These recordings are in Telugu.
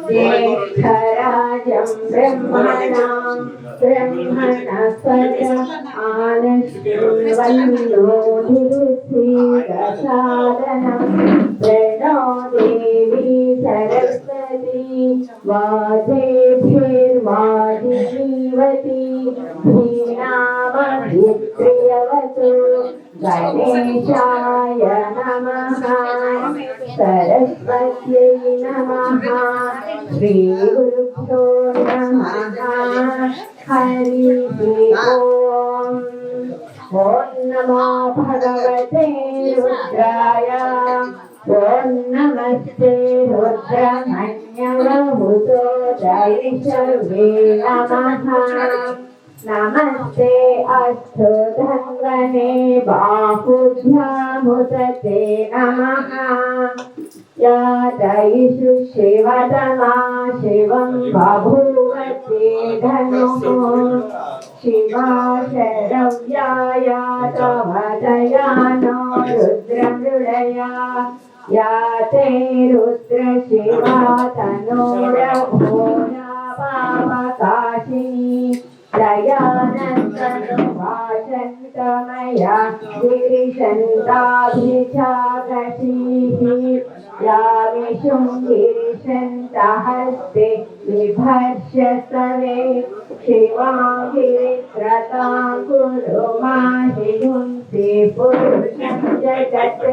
ज्येष्ठराजं ब्रह्मणां ब्रह्मणस्पत आनश्वन्वन्नोतिरुश्रीरसादनं प्रणो देवी सरस्वती वाजेभिर्वाजिनीवती धीनामभिप्रियवतु गणेशाय नमः सरस्वत्यै नमः श्रीगुरुभ्यो नमः हरिः ओम् ॐ नमो भगवते रुद्राय ॐ नमस्ते रुद्रमन्यवहुतो दैशवे नमः नमस्ते अस्तु धन्वने बाहुभ्यामुदते नमः या दैषु शिवतमा शिवं बभूवते धनुः शिवा शरव्याया तव दया नो रुद्रमृळया या ते रुद्र शिवा तनोरभूया पापकाशिनी दयानन्दनुभाषन्तमया गिरिशन्ताभिजागशीः या विशुङ्गिरिशन्तहस्ते विभर्ष्य सवे शिवाङ्गिरित्रतां कुरु माहिंसे पुरुषं जगत्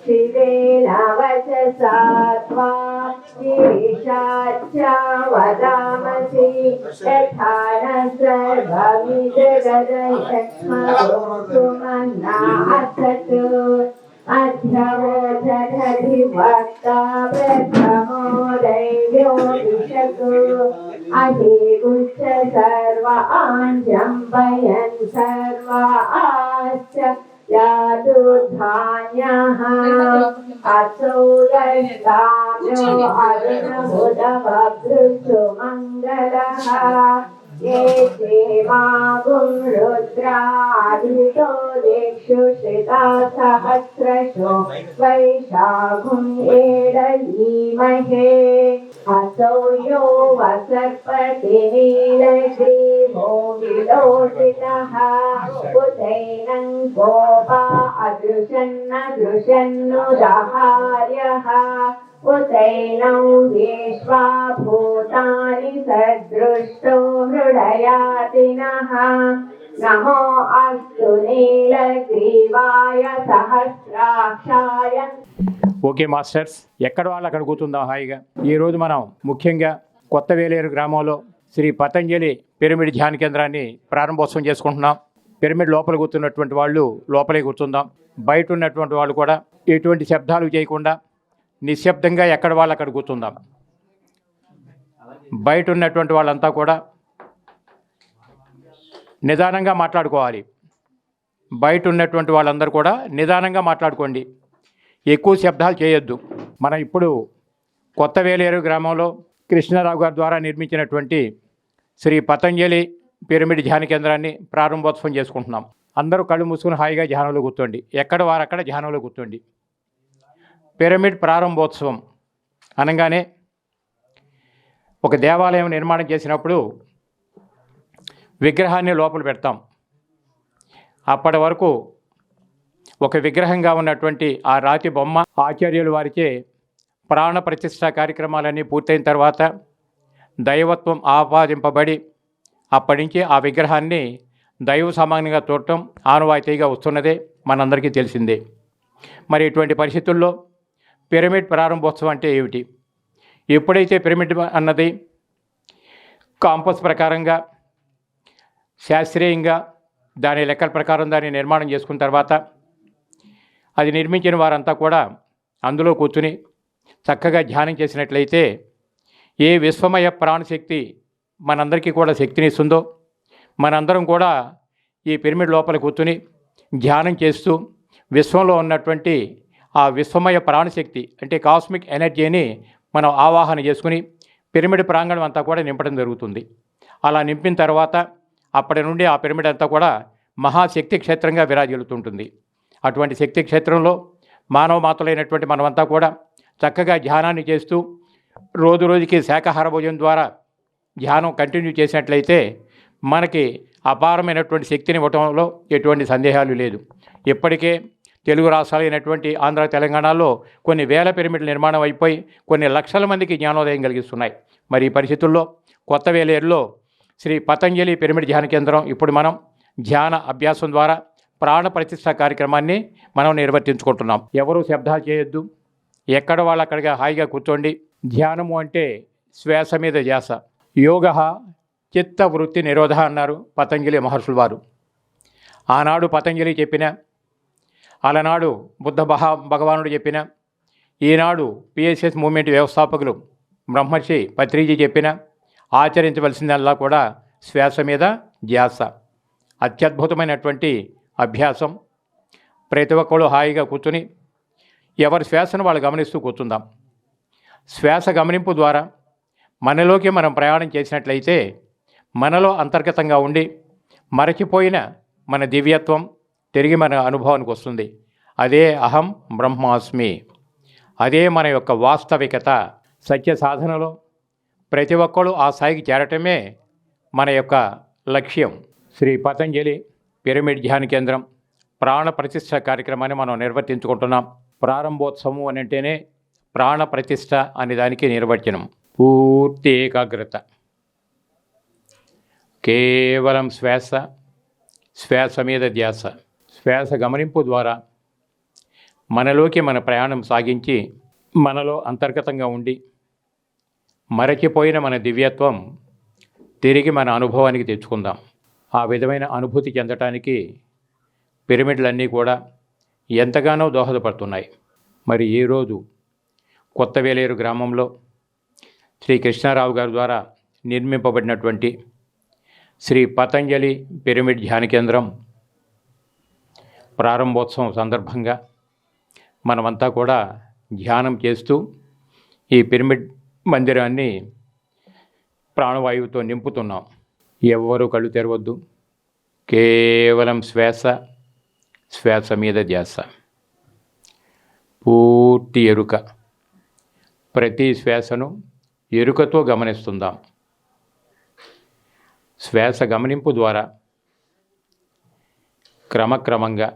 शिवे नवचसा त्वा गिरिशाच्च वदामसि यथा न सर्वमिदगदयक्ष्मसुमन्ना असतु अध्यवोचरधिवक्ता प्रथमो दैव्यो विशतु अहिगुच्छ सर्व आञ्जम्बयन् सर्व आश्च यादुधान्यः असौ यष्टाम्यो अरुणबुधवभृषु मङ्गलः ये देवागुं रुद्रादितो दिक्षु श्रिता सहस्रशो वैशाखुं एडयीमहे असौ यो वसर्पति नीलग्रीवो विलोचितः उदैनं गोपा अदृशन्नदृशन्नुदाहार्यः उदैनौ विश्वा भूतानि सदृष्टो हृदयातिनः नमो अस्तु नीलग्रीवाय सहस्राक्षाय. ఓకే మాస్టర్స్, ఎక్కడ వాళ్ళు అక్కడ కూర్చుందాం హాయిగా. ఈరోజు మనం ముఖ్యంగా కొత్తవేలేరు గ్రామంలో శ్రీ పతంజలి పిరమిడ్ ధ్యాన కేంద్రాన్ని ప్రారంభోత్సవం చేసుకుంటున్నాం. పిరమిడ్ లోపల కూర్చున్నటువంటి వాళ్ళు లోపలే కూర్చుందాం. బయట ఉన్నటువంటి వాళ్ళు కూడా ఎటువంటి శబ్దాలు చేయకుండా నిశ్శబ్దంగా ఎక్కడ వాళ్ళు అక్కడ కూర్చుందాం. బయట ఉన్నటువంటి వాళ్ళంతా కూడా నిదానంగా మాట్లాడుకోవాలి. బయట ఉన్నటువంటి వాళ్ళందరూ కూడా నిదానంగా మాట్లాడుకోండి, ఎక్కువ శబ్దాలు చేయొద్దు. మనం ఇప్పుడు కొత్తవేలేరు గ్రామంలో కృష్ణారావు గారి ద్వారా నిర్మించినటువంటి శ్రీ పతంజలి పిరమిడ్ ధ్యాన కేంద్రాన్ని ప్రారంభోత్సవం చేసుకుంటున్నాం. అందరూ కళ్ళు మూసుకుని హాయిగా ధ్యానంలో కూర్చోండి. ఎక్కడ వారక్కడ ధ్యానంలో కూర్చోండి. పిరమిడ్ ప్రారంభోత్సవం అనగానే ఒక దేవాలయం నిర్మాణం చేసినప్పుడు విగ్రహాన్ని లోపల పెడతాం. అప్పటి వరకు ఒక విగ్రహంగా ఉన్నటువంటి ఆ రాతి బొమ్మ ఆచార్యుల వారిచే ప్రాణ ప్రతిష్ఠ కార్యక్రమాలన్నీ పూర్తయిన తర్వాత దైవత్వం ఆపాదింపబడి అప్పటి నుంచి ఆ విగ్రహాన్ని దైవ సమానంగా చూడటం ఆనవాయితీగా వస్తున్నదే మనందరికీ తెలిసిందే. మరి ఇటువంటి పరిస్థితుల్లో పిరమిడ్ ప్రారంభోత్సవం అంటే ఏమిటి? ఎప్పుడైతే పిరమిడ్ అన్నది కాంపస్ ప్రకారంగా శాస్త్రీయంగా దాని లెక్కల ప్రకారం దాన్ని నిర్మాణం చేసుకున్న తర్వాత అది నిర్మించిన వారంతా కూడా అందులో కూర్చుని చక్కగా ధ్యానం చేసినట్లయితే ఏ విశ్వమయ ప్రాణశక్తి మనందరికీ కూడా శక్తినిస్తుందో మనందరం కూడా ఈ పిరమిడ్ లోపల కూర్చుని ధ్యానం చేస్తూ విశ్వంలో ఉన్నటువంటి ఆ విశ్వమయ ప్రాణశక్తి అంటే కాస్మిక్ ఎనర్జీని మనం ఆవాహన చేసుకుని పిరమిడ్ ప్రాంగణం అంతా కూడా నింపడం జరుగుతుంది. అలా నింపిన తర్వాత అప్పటి నుండి ఆ పిరమిడ్ అంతా కూడా మహాశక్తి క్షేత్రంగా విరాజిల్లుతుంటుంది. అటువంటి శక్తి క్షేత్రంలో మానవ మాతలైనటువంటి మనమంతా కూడా చక్కగా ధ్యానాన్ని చేస్తూ రోజు రోజుకి శాకాహార భోజనం ద్వారా ధ్యానం కంటిన్యూ చేసినట్లయితే మనకి అపారమైనటువంటి శక్తిని ఇవ్వటంలో ఎటువంటి సందేహాలు లేదు. ఇప్పటికే తెలుగు రాష్ట్రాలైనటువంటి ఆంధ్ర, తెలంగాణలో కొన్ని వేల పిరమిడ్ల నిర్మాణం అయిపోయి కొన్ని లక్షల మందికి జ్ఞానోదయం కలిగిస్తున్నాయి. మరి ఈ పరిస్థితుల్లో కొత్త వేలేరులో శ్రీ పతంజలి పిరమిడ్ ధ్యాన కేంద్రం ఇప్పుడు మనం ధ్యాన అభ్యాసం ద్వారా ప్రాణ ప్రతిష్ఠ కార్యక్రమాన్ని మనం నిర్వర్తించుకుంటున్నాం. ఎవరూ శబ్దాలు చేయొద్దు, ఎక్కడ వాళ్ళు అక్కడిగా హాయిగా కూర్చోండి. ధ్యానము అంటే శ్వాస మీద ధ్యాస. యోగ చిత్త వృత్తి నిరోధ అన్నారు పతంజలి మహర్షుల వారు. ఆనాడు పతంజలి చెప్పిన, అలనాడు బుద్ధ భగవానుడు చెప్పిన, ఈనాడు పిఎస్ఎస్ మూవ్మెంట్ వ్యవస్థాపకులు బ్రహ్మర్షి పత్రిజీ చెప్పిన ఆచరించవలసిందల్లా కూడా శ్వాస మీద ధ్యాస. అత్యద్భుతమైనటువంటి అభ్యాసం. ప్రతి ఒక్కళ్ళు హాయిగా కూర్చుని ఎవరి శ్వాసను వాళ్ళు గమనిస్తూ కూర్చుందాం. శ్వాస గమనింపు ద్వారా మనలోకి మనం ప్రయాణం చేసినట్లయితే మనలో అంతర్గతంగా ఉండి మరచిపోయిన మన దివ్యత్వం తిరిగి మన అనుభవానికి వస్తుంది. అదే అహం బ్రహ్మాస్మి. అదే మన యొక్క వాస్తవికత. సత్య సాధనలో ప్రతి ఒక్కళ్ళు ఆ స్థాయికి చేరటమే మన యొక్క లక్ష్యం. శ్రీ పతంజలి పిరమిడ్ ధ్యాన కేంద్రం ప్రాణ ప్రతిష్ఠ కార్యక్రమాన్ని మనం నిర్వర్తించుకుంటున్నాం. ప్రారంభోత్సవం అని అంటేనే ప్రాణ ప్రతిష్ఠ అనే దానికి నిర్వచనం. పూర్తి ఏకాగ్రత, కేవలం శ్వాస, శ్వాస మీద ధ్యాస. శ్వాస గమనింపు ద్వారా మనలోకి మన ప్రయాణం సాగించి మనలో అంతర్గతంగా ఉండి మరచిపోయిన మన దివ్యత్వం తిరిగి మన అనుభవానికి తెచ్చుకుందాం. ఆ విధమైన అనుభూతి చెందటానికి పిరమిడ్లన్నీ కూడా ఎంతగానో దోహదపడుతున్నాయి. మరి ఈరోజు కొత్త వేలేరు గ్రామంలో శ్రీ కృష్ణారావు గారి ద్వారా నిర్మింపబడినటువంటి శ్రీ పతంజలి పిరమిడ్ ధ్యాన కేంద్రం ప్రారంభోత్సవం సందర్భంగా మనమంతా కూడా ధ్యానం చేస్తూ ఈ పిరమిడ్ మందిరాన్ని ప్రాణవాయువుతో నింపుతున్నాం. ఎవ్వరూ కళ్ళు తెరవద్దు, కేవలం శ్వాస, శ్వాస మీద ధ్యాస. పూర్తి ఎరుక. ప్రతి శ్వాసను ఎరుకతో గమనిస్తుందాం. శ్వాస గమనింపు ద్వారా క్రమక్రమంగా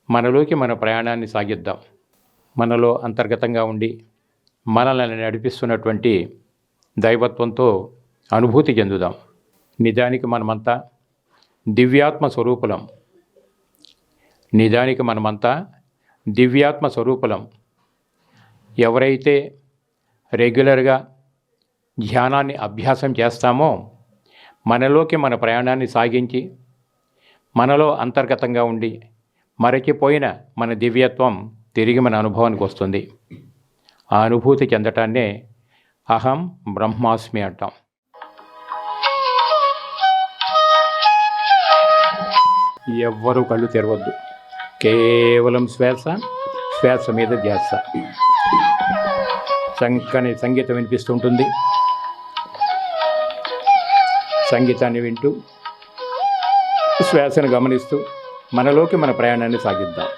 మనలోకి మన ప్రయాణాన్ని సాగిద్దాం. మనలో అంతర్గతంగా ఉండి మనల్ని నడిపిస్తున్నటువంటి దైవత్వంతో అనుభూతి చెందుదాం. నిజానికి మనమంతా దివ్యాత్మ స్వరూపులం. నిజానికి మనమంతా దివ్యాత్మ స్వరూపులం. ఎవరైతే రెగ్యులర్గా ధ్యానాన్ని అభ్యాసం చేస్తామో మనలోకి మన ప్రయాణాన్ని సాగించి మనలో అంతర్గతంగా ఉండి మరచిపోయిన మన దివ్యత్వం తిరిగి మన అనుభవానికి వస్తుంది. ఆ అనుభూతి చెందటాన్నే అహం బ్రహ్మాస్మి అంటాం. ఎవ్వరూ కళ్ళు తెరవద్దు, కేవలం శ్వాస, శ్వాస మీద ధ్యాస. చక్కని సంగీతం వినిపిస్తుంటుంది. సంగీతాన్ని వింటూ శ్వాసను గమనిస్తూ మనలోకి మన ప్రయాణాన్ని సాగిద్దాం.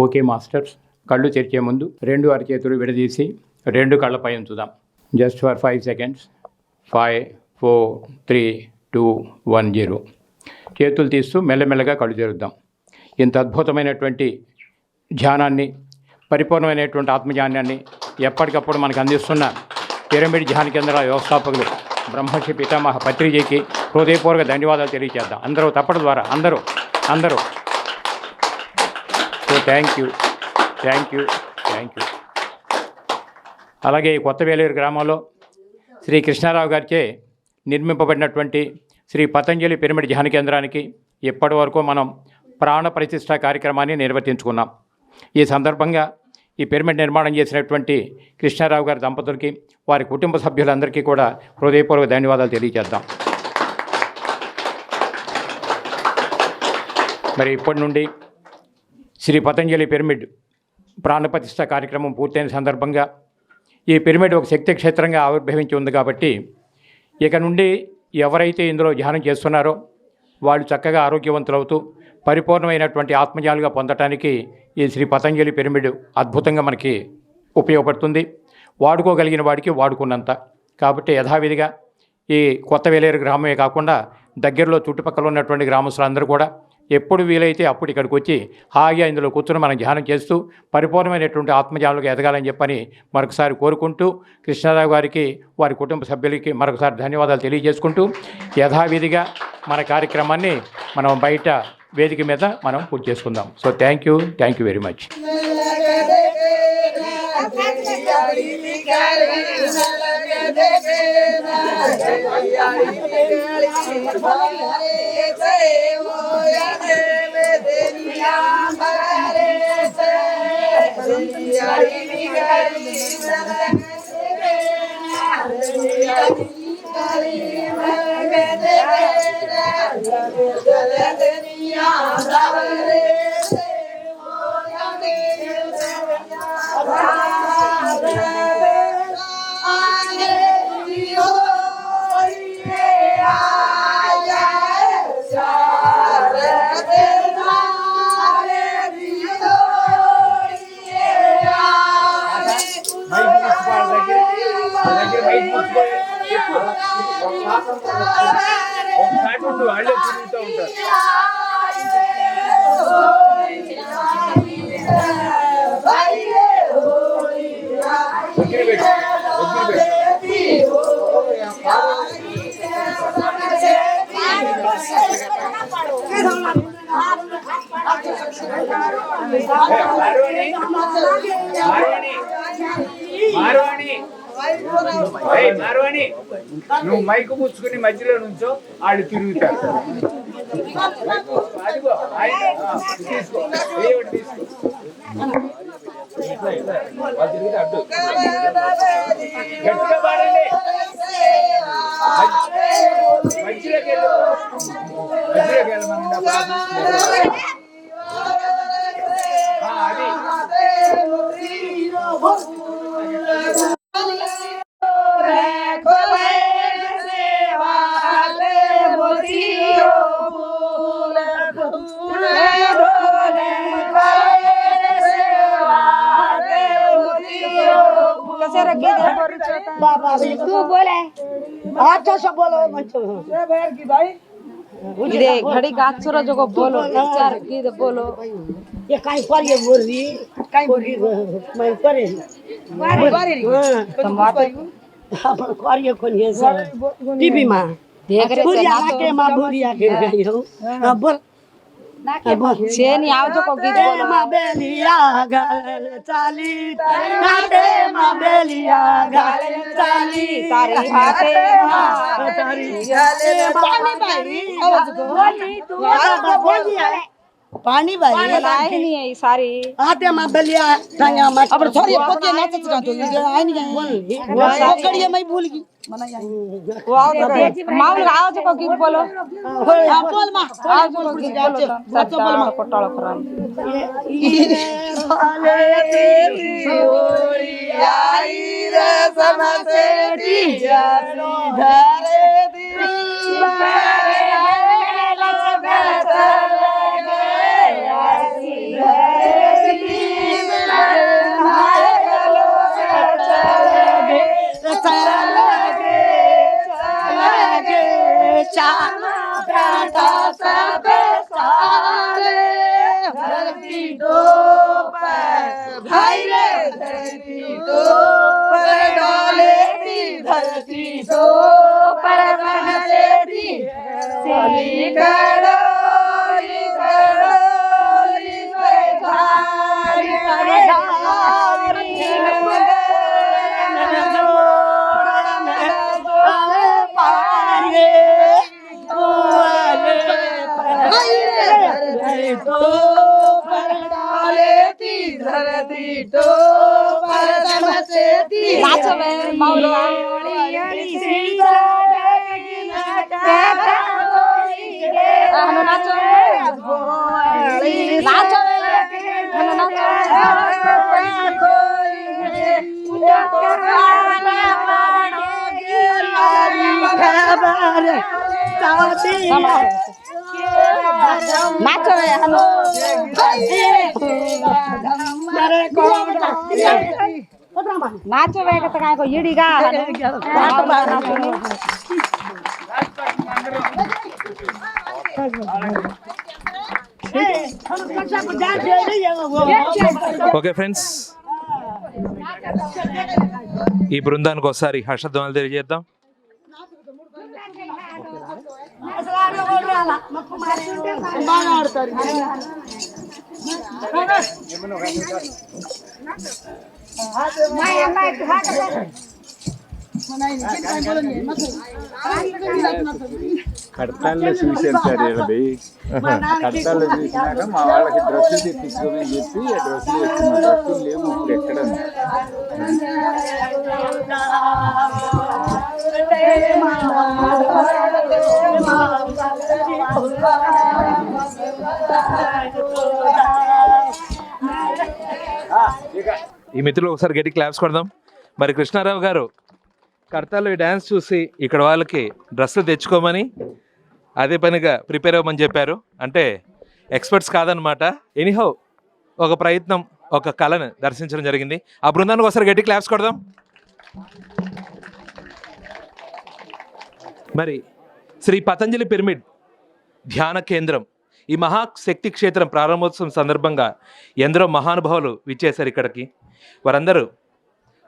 ఓకే మాస్టర్స్, కళ్ళు తెరిచే ముందు 2 అరచేతులు విడదీసి 2 కళ్ళపై ఉంచుదాం. Just for 5 seconds. 5, 4, 3, 2, 1, 0. చేతులు తీస్తూ మెల్లమెల్లగా కళ్ళు తెరుద్దాం. ఇంత అద్భుతమైనటువంటి ధ్యానాన్ని, పరిపూర్ణమైనటువంటి ఆత్మజ్ఞానాన్ని ఎప్పటికప్పుడు మనకు అందిస్తున్న పిరమిడ్ ధ్యాన కేంద్రాల వ్యవస్థాపకులు బ్రహ్మర్షి పితామహ పత్రిజీకి హృదయపూర్వక ధన్యవాదాలు తెలియజేద్దాం. అందరూ తప్పడం ద్వారా అందరూ సో థ్యాంక్ యూ. అలాగే కొత్త వేలేరు గ్రామంలో శ్రీ కృష్ణారావు గారిచే నిర్మింపబడినటువంటి శ్రీ పతంజలి పిరమిడ్ ధ్యాన కేంద్రానికి ఇప్పటి వరకు మనం ప్రాణ ప్రతిష్ఠ కార్యక్రమాన్ని నిర్వర్తించుకున్నాం. ఈ సందర్భంగా ఈ పిరమిడ్ నిర్మాణం చేసినటువంటి కృష్ణారావు గారి దంపతులకి, వారి కుటుంబ సభ్యులందరికీ కూడా హృదయపూర్వక ధన్యవాదాలు తెలియజేద్దాం. మరి ఇప్పటి నుండి శ్రీ పతంజలి పిరమిడ్ ప్రాణప్రతిష్ఠ కార్యక్రమం పూర్తయిన సందర్భంగా ఈ పిరమిడ్ ఒక శక్తి క్షేత్రంగా ఆవిర్భవించి ఉంది కాబట్టి ఇక నుండి ఎవరైతే ఇందులో ధ్యానం చేస్తున్నారో వాళ్ళు చక్కగా ఆరోగ్యవంతులవుతూ పరిపూర్ణమైనటువంటి ఆత్మజ్ఞానులుగా పొందటానికి ఈ శ్రీ పతంజలి పిరమిడ్ అద్భుతంగా మనకి ఉపయోగపడుతుంది. వాడుకోగలిగిన వాడికి వాడుకున్నంత. కాబట్టి యథావిధిగా ఈ కొత్త వేలేరు గ్రామమే కాకుండా దగ్గరలో చుట్టుపక్కల ఉన్నటువంటి గ్రామస్తులందరూ కూడా ఎప్పుడు వీలైతే అప్పుడు ఇక్కడికి వచ్చి హాయిగా ఇందులో కూర్చొని మనం ధ్యానం చేస్తూ పరిపూర్ణమైనటువంటి ఆత్మజ్ఞానులుగా ఎదగాలని చెప్పని మరొకసారి కోరుకుంటూ, కృష్ణారావు గారికి, వారి కుటుంబ సభ్యులకి మరొకసారి ధన్యవాదాలు తెలియజేసుకుంటూ యథావిధిగా మన కార్యక్రమాన్ని మనం బయట వేదిక మీద మనం పూర్తి చేసుకుందాం. So thank you very much. నువ్వు మైకు ముచ్చుకుని మధ్యలో నుంచో వాళ్ళు తిరుగుతారు. గట్టిగా పాడండి. మధ్యలోకి వెళ్ళమనండి. అది तू बोले अच्छा सब बोलो इधे घड़ी गाछ छोरा जो को बोलो चार की बोलो ये काई पर ये बोल रही काई बोल रही मैं करे तुम बात अपन कार्य कोन है सर टीवी में देख रहे बुढ़िया के मां बुढ़िया के गई हो बोल छेनी आओ जो को गीत बोलो मां बेलिया गल चाली नाते मां बेलिया गल चाली तारी हाथे तारी गले पानी भाई आवाज को तू बोली है पानी भाई लाए नहीं है सारी आते मां बेलिया टांगा मां अब थोड़ी पके नाचत का तो आई नहीं वो कड़िया मैं भूल गई मना जाए वो आओ माउल आओ जो को गीत बोलो हां बोल मां आओ जो को गीत बोलो सच बोल मां कोटाळो खराब साले तेरी ओरी आई रे समसेटी जासी धारे दिल लचके चले गए आसी धारे नाचो वेगत काय को इडीगा ఓకే ఫ్రెండ్స్, ఈ బృందానికి ఒకసారి హర్షధ్వానాలు తెలియజేద్దాం. కడతాల్లో చూసాను సార్ వీళ్ళది. కడతాల్లో చూసినాక మా వాళ్ళకి డ్రెస్సులు తెప్పించుకోమని చెప్పి ఆ డ్రెస్సులు వేసుకున్న డ్రెస్సులు లేవు ఇప్పుడు ఎక్కడ. ఈ మిత్రులు ఒకసారి గట్టి క్లాప్స్ కొడదాం. మరి కృష్ణారావు గారు కర్తాలో ఈ డ్యాన్స్ చూసి ఇక్కడ వాళ్ళకి డ్రెస్సులు తెచ్చుకోమని అదే పనిగా ప్రిపేర్ అవ్వమని చెప్పారు. అంటే ఎక్స్పర్ట్స్ కాదనమాట. ఎనీహౌ ఒక ప్రయత్నం, ఒక కళను దర్శించడం జరిగింది. ఆ బృందానికి ఒకసారి గట్టి క్లాప్స్ కొడదాం. మరి శ్రీ పతంజలి పిరమిడ్ ధ్యాన కేంద్రం, ఈ మహాశక్తి క్షేత్రం ప్రారంభోత్సవం సందర్భంగా ఎందరో మహానుభావులు విచ్చేశారు ఇక్కడికి.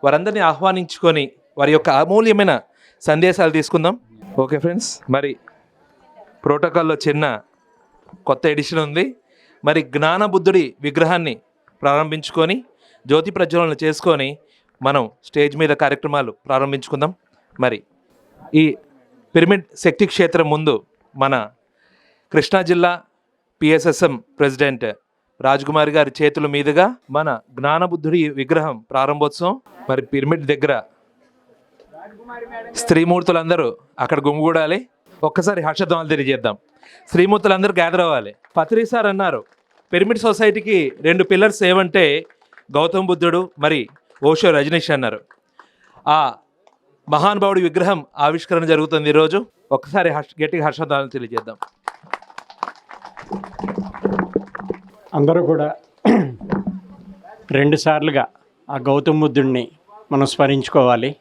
వారందరినీ ఆహ్వానించుకొని వారి యొక్క అమూల్యమైన సందేశాలు తీసుకుందాం. ఓకే ఫ్రెండ్స్, మరి ప్రోటోకాల్లో చిన్న కొత్త ఎడిషన్ ఉంది. మరి జ్ఞానబుద్ధుడి విగ్రహాన్ని ప్రారంభించుకొని జ్యోతి ప్రజ్వలన చేసుకొని మనం స్టేజ్ మీద కార్యక్రమాలు ప్రారంభించుకుందాం. మరి ఈ పిరమిడ్ శక్తి క్షేత్రం ముందు మన కృష్ణా జిల్లా పిఎస్ఎస్ఎం ప్రెసిడెంట్ రాజ్కుమార్ గారి చేతుల మీదుగా మన జ్ఞానబుద్ధుడి విగ్రహం ప్రారంభోత్సవం. మరి పిరమిడ్ దగ్గర స్త్రీమూర్తులందరూ అక్కడ గుమిగూడాలి. ఒక్కసారి హర్షధ్వానాలు తెలియజేద్దాం. స్త్రీమూర్తులందరూ గ్యాదర్ అవ్వాలి. పత్రి సార్ అన్నారు, పిరమిడ్ సొసైటీకి 2 పిల్లర్స్ ఏవంటే గౌతమ్ బుద్ధుడు, మరి ఓషో రజనీష్ అన్నారు. ఆ మహానుభావుడి విగ్రహం ఆవిష్కరణ జరుగుతుంది ఈరోజు. ఒక్కసారి గట్టిగా హర్షధ్వానాలు తెలియజేద్దాం. అందరూ కూడా 2 సార్లుగా ఆ గౌతమ బుద్ధుడిని మనం స్మరించుకోవాలి.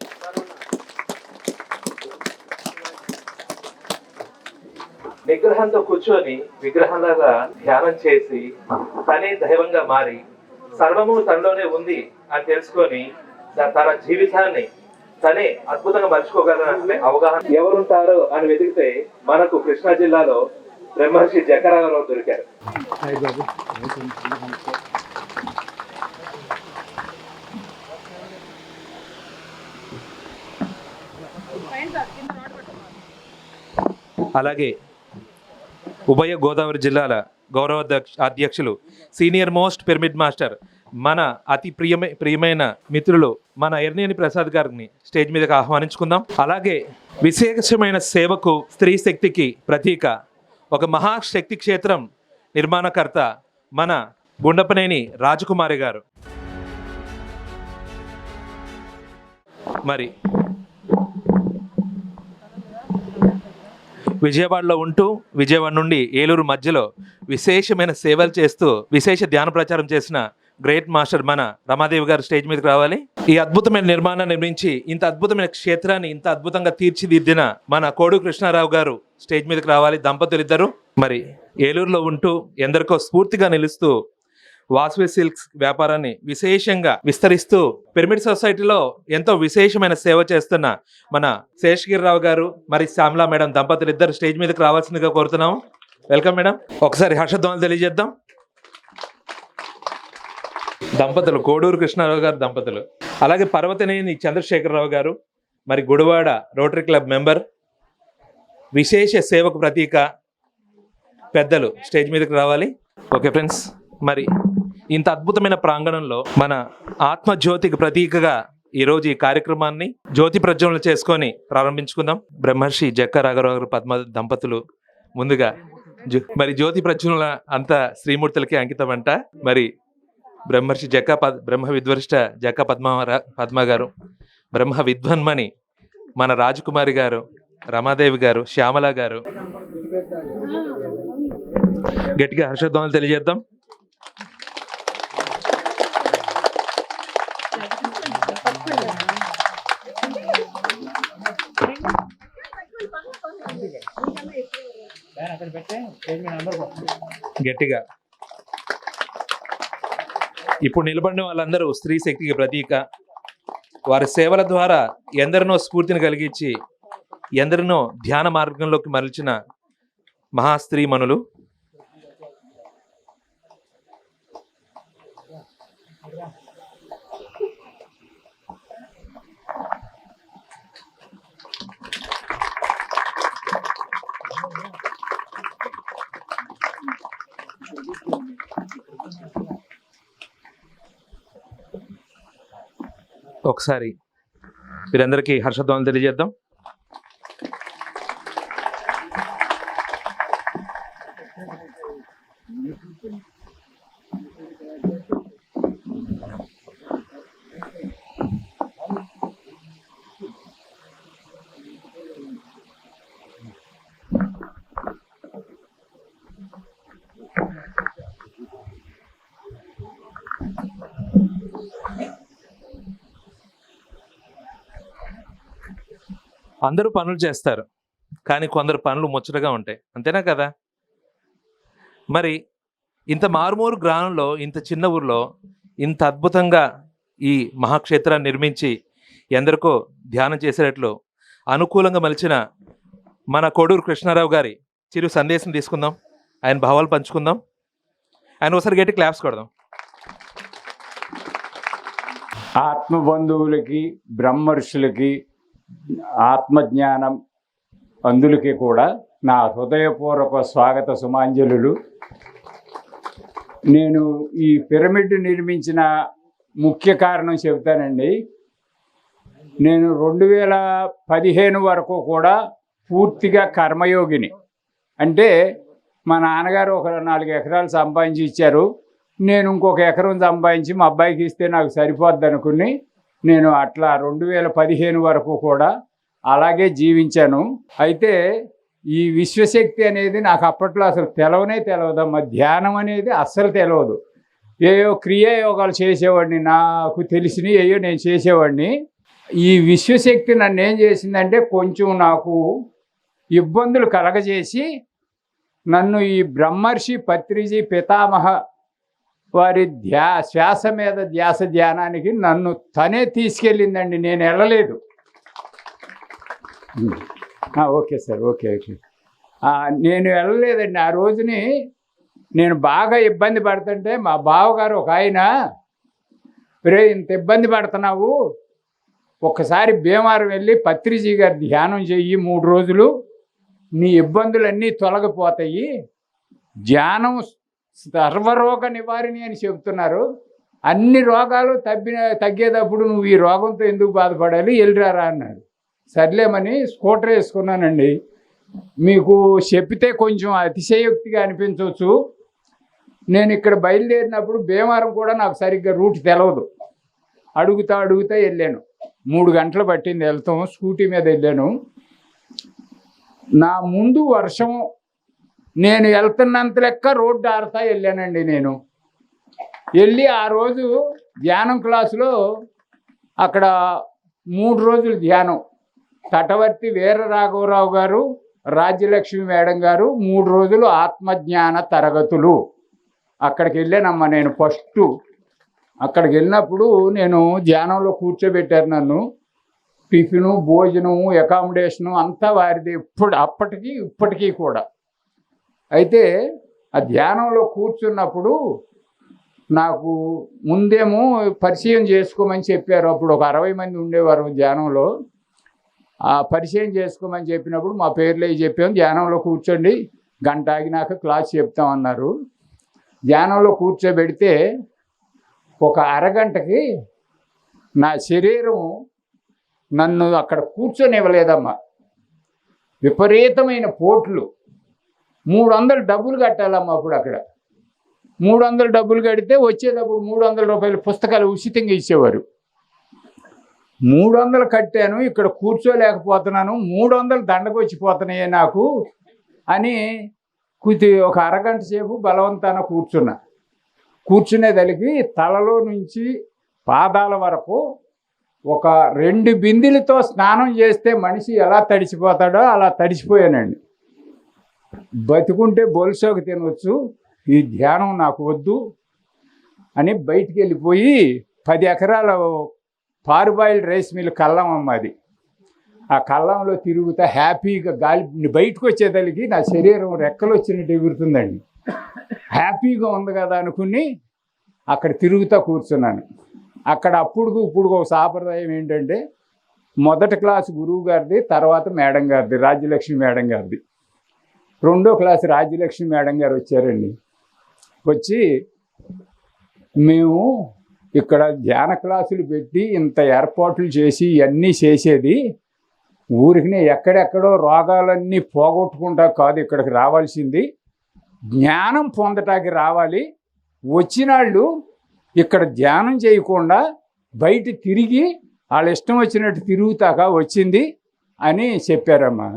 విగ్రహంతో కూర్చొని విగ్రహంలాగా ధ్యానం చేసి తనే దైవంగా మారి సర్వము తనలోనే ఉంది అని తెలుసుకొని తన జీవితాన్ని తనే అద్భుతంగా మర్చుకోగలనే అవగాహన ఎవరుంటారో అని వెతికితే మనకు కృష్ణా జిల్లాలో బ్రహ్మర్షి జకరావు దొరికారు. అలాగే ఉభయ గోదావరి జిల్లాల గౌరవ అధ్యక్షులు, సీనియర్ మోస్ట్ పిరమిడ్ మాస్టర్, మన అతి ప్రియమైన మిత్రులు మన ఎర్నేని ప్రసాద్ గారిని స్టేజ్ మీదకి ఆహ్వానించుకుందాం. అలాగే విశేషమైన సేవకు, స్త్రీ శక్తికి ప్రతీక, ఒక మహాశక్తి క్షేత్రం నిర్మాణకర్త మన గుండపనేని రాజకుమారి గారు. మరి విజయవాడలో ఉంటూ విజయవాడ నుండి ఏలూరు మధ్యలో విశేషమైన సేవలు చేస్తూ విశేష ధ్యాన ప్రచారం చేసిన గ్రేట్ మాస్టర్ మన రమాదేవి గారు స్టేజ్ మీదకి రావాలి. ఈ అద్భుతమైన నిర్మాణాన్ని నిర్మించి ఇంత అద్భుతమైన క్షేత్రాన్ని ఇంత అద్భుతంగా తీర్చిదిద్దిన మన కోడు కృష్ణారావు గారు స్టేజ్ మీదకి రావాలి. దంపతులు ఇద్దరు మరి ఏలూరులో ఉంటూ ఎందరికో స్ఫూర్తిగా నిలుస్తూ వాసవి సిల్క్స్ వ్యాపారాన్ని విశేషంగా విస్తరిస్తూ పిరమిడ్ సొసైటీలో ఎంతో విశేషమైన సేవ చేస్తున్న మన శేషగిరిరావు గారు మరి శ్యామలా మేడం దంపతులు ఇద్దరు స్టేజ్ మీదకి రావాల్సిందిగా కోరుతున్నాం. Welcome madam. ఒకసారి హర్షధ్వానాలు తెలియజేద్దాం. దంపతులు కోడూరు కృష్ణారావు గారు దంపతులు. అలాగే పర్వతనేని చంద్రశేఖరరావు గారు మరి గుడివాడ రోటరీ క్లబ్ మెంబర్, విశేష సేవకు ప్రతీక పెద్దలు స్టేజ్ మీదకి రావాలి. ఓకే ఫ్రెండ్స్, మరి ఇంత అద్భుతమైన ప్రాంగణంలో మన ఆత్మజ్యోతికి ప్రతీకగా ఈరోజు ఈ కార్యక్రమాన్ని జ్యోతి ప్రజ్వలన చేసుకొని ప్రారంభించుకుందాం. బ్రహ్మర్షి జక్క రాఘవరావు గారు పద్మ దంపతులు ముందుగా మరి జ్యోతి ప్రజ్వలన అంతా శ్రీమూర్తులకి అంకితం అంట. మరి బ్రహ్మర్షి బ్రహ్మ విద్వరిష్ట జక్క పద్మ గారు, బ్రహ్మ విద్వన్మణి మన రాజకుమారి గారు, రమాదేవి గారు, శ్యామల గారు, గట్టిగా హర్షధ్వానాలు తెలియజేద్దాం. గట్టిగా. ఇప్పుడు నిలబడిన వాళ్ళందరూ స్త్రీ శక్తికి ప్రతీక. వారి సేవల ద్వారా ఎందరినో స్ఫూర్తిని కలిగించి ఎందరినో ధ్యాన మార్గంలోకి మరల్చిన మహాస్త్రీమణులు. ఒకసారి వీరందరికీ హర్షధ్వానాలు తెలియజేద్దాం. అందరూ పనులు చేస్తారు, కానీ కొందరు పనులు ముచ్చటగా ఉంటాయి, అంతేనా కదా? మరి ఇంత మారుమూరు గ్రామంలో, ఇంత చిన్న ఊర్లో ఇంత అద్భుతంగా ఈ మహాక్షేత్రాన్ని నిర్మించి ఎందరికో ధ్యానం చేసేటట్లు అనుకూలంగా మలిచిన మన కోడూరు కృష్ణారావు గారి చిరు సందేశం తీసుకుందాం, ఆయన భావాలు పంచుకుందాం. ఆయన ఒకసారి గట్టి క్లాప్స్ కొడదాం. ఆత్మబంధువులకి, బ్రహ్మర్షులకి, ఆత్మజ్ఞానం అందులకి కూడా నా హృదయపూర్వక స్వాగత సుమాంజలులు. నేను ఈ పిరమిడ్ నిర్మించిన ముఖ్య కారణం చెబుతానండి. నేను 2015 వరకు కూడా పూర్తిగా కర్మయోగిని. అంటే మా నాన్నగారు ఒక 4 ఎకరాలు సంపాదించి ఇచ్చారు, నేను ఇంకొక ఎకరం సంపాదించి మా అబ్బాయికి ఇస్తే నాకు సరిపోద్ది అనుకుని నేను అట్లా 2015 వరకు కూడా అలాగే జీవించాను. అయితే ఈ విశ్వశక్తి అనేది నాకు అప్పట్లో అసలు తెలియదమ్మా. ధ్యానం అనేది అస్సలు తెలియదు. ఏయో క్రియాయోగాలు చేసేవాడిని, నాకు తెలిసినవి ఏయో నేను చేసేవాడిని. ఈ విశ్వశక్తి నన్ను ఏం చేసిందంటే కొంచెం నాకు ఇబ్బందులు కలగజేసి నన్ను ఈ బ్రహ్మర్షి పత్రిజీ పితామహ వారి శ్వాస మీద ధ్యాస ధ్యానానికి నన్ను తనే తీసుకెళ్ళిందండి, నేను వెళ్ళలేదు. Okay sir, okay. నేను వెళ్ళలేదండి. ఆ రోజుని నేను బాగా ఇబ్బంది పడుతుంటే మా బావగారు ఒక ఆయన, రే ఇంత ఇబ్బంది పడుతున్నావు, ఒక్కసారి భీమవరం వెళ్ళి పత్రిజీ గారి ధ్యానం చెయ్యి, 3 రోజులు నీ ఇబ్బందులన్నీ తొలగిపోతాయి, ధ్యానం సర్వరోగ నివారిణి అని చెబుతున్నారు, అన్ని రోగాలు తగ్గేటప్పుడు నువ్వు ఈ రోగంతో ఎందుకు బాధపడాలి, వెళ్ళిరారా అన్నాడు. సర్లేమని స్కూటర్ వేసుకున్నానండి. మీకు చెప్తే కొంచెం అతిశయోక్తిగా అనిపించవచ్చు. నేను ఇక్కడ బయలుదేరినప్పుడు భీమవరం కూడా నాకు సరిగ్గా రూట్ తెలియదు, అడుగుతా వెళ్ళాను. 3 గంటలు పట్టింది వెళ్తాం, స్కూటీ మీద వెళ్ళాను. నా ముందు వర్షం, నేను వెళ్తున్నంత లెక్క రోడ్డు ఆరుతా వెళ్ళానండి. నేను వెళ్ళి ఆ రోజు ధ్యానం క్లాసులో అక్కడ 3 రోజులు ధ్యానం, తటవర్తి వీర రాఘవరావు గారు, రాజ్యలక్ష్మి మేడం గారు 3 రోజులు ఆత్మజ్ఞాన తరగతులు. అక్కడికి వెళ్ళానమ్మా నేను ఫస్ట్. అక్కడికి వెళ్ళినప్పుడు నేను ధ్యానంలో కూర్చోబెట్టారు నన్ను. టిఫిను, భోజనము, అకామిడేషను అంతా వారిది, అప్పటికి ఇప్పటికీ కూడా. అయితే ఆ ధ్యానంలో కూర్చున్నప్పుడు నాకు ముందేమో పరిచయం చేసుకోమని చెప్పారు. అప్పుడు ఒక 60 మంది ఉండేవారు ధ్యానంలో. ఆ పరిచయం చేసుకోమని చెప్పినప్పుడు మా పేర్లు అవి చెప్పాము, ధ్యానంలో కూర్చోండి, గంట ఆగినాక క్లాస్ చెప్తామన్నారు. ధ్యానంలో కూర్చోబెడితే ఒక అరగంటకి నా శరీరం నన్ను అక్కడ కూర్చొనివ్వలేదమ్మా. విపరీతమైన పోట్లు. 300 డబ్బులు కట్టాలమ్మా. అప్పుడు అక్కడ 300 డబ్బులు కడితే వచ్చేటప్పుడు 300 రూపాయల పుస్తకాలు ఉచితంగా ఇచ్చేవారు. 300 కట్టాను, ఇక్కడ కూర్చోలేకపోతున్నాను, 300 దండకు వచ్చిపోతున్నాయే నాకు అని ఒక అరగంట సేపు బలవంతాన కూర్చునేదలికి తలలో నుంచి పాదాల వరకు ఒక 2 బిందెలతో స్నానం చేస్తే మనిషి ఎలా తడిసిపోతాడో అలా తడిసిపోయానండి. బతికుంటే బొలుసోకి తినవచ్చు, ఈ ధ్యానం నాకు వద్దు అని బయటికి వెళ్ళిపోయి 10 ఎకరాల పారుబాయిల్ రైస్ మిల్ కల్లం అమ్మది. ఆ కల్లంలో తిరుగుతా హ్యాపీగా గాలి బయటకు వచ్చేదలికి నా శరీరం రెక్కలు వచ్చినట్టు ఎగురుతుందండి. హ్యాపీగా ఉంది కదా అనుకుని అక్కడ తిరుగుతూ కూర్చున్నాను. అక్కడ ఇప్పుడు ఒక సాంప్రదాయం ఏంటంటే మొదటి క్లాసు గురువు గారిది, తర్వాత మేడం గారిది, రాజ్యలక్ష్మి మేడం గారిది. 2వ క్లాసు రాజ్యలక్ష్మి మేడం గారు వచ్చారండి. వచ్చి మేము ఇక్కడ ధ్యాన క్లాసులు పెట్టి ఇంత ఏర్పాట్లు చేసి ఇవన్నీ చేసేది ఊరికి ఎక్కడెక్కడో రోగాలన్నీ పోగొట్టుకుంటా కాదు ఇక్కడికి రావాల్సింది, జ్ఞానం పొందటానికి రావాలి. వచ్చినాళ్ళు ఇక్కడ ధ్యానం చేయకుండా బయట తిరిగి వాళ్ళ ఇష్టం వచ్చినట్టు తిరుగుతాక వచ్చింది అని చెప్పారమ్మా.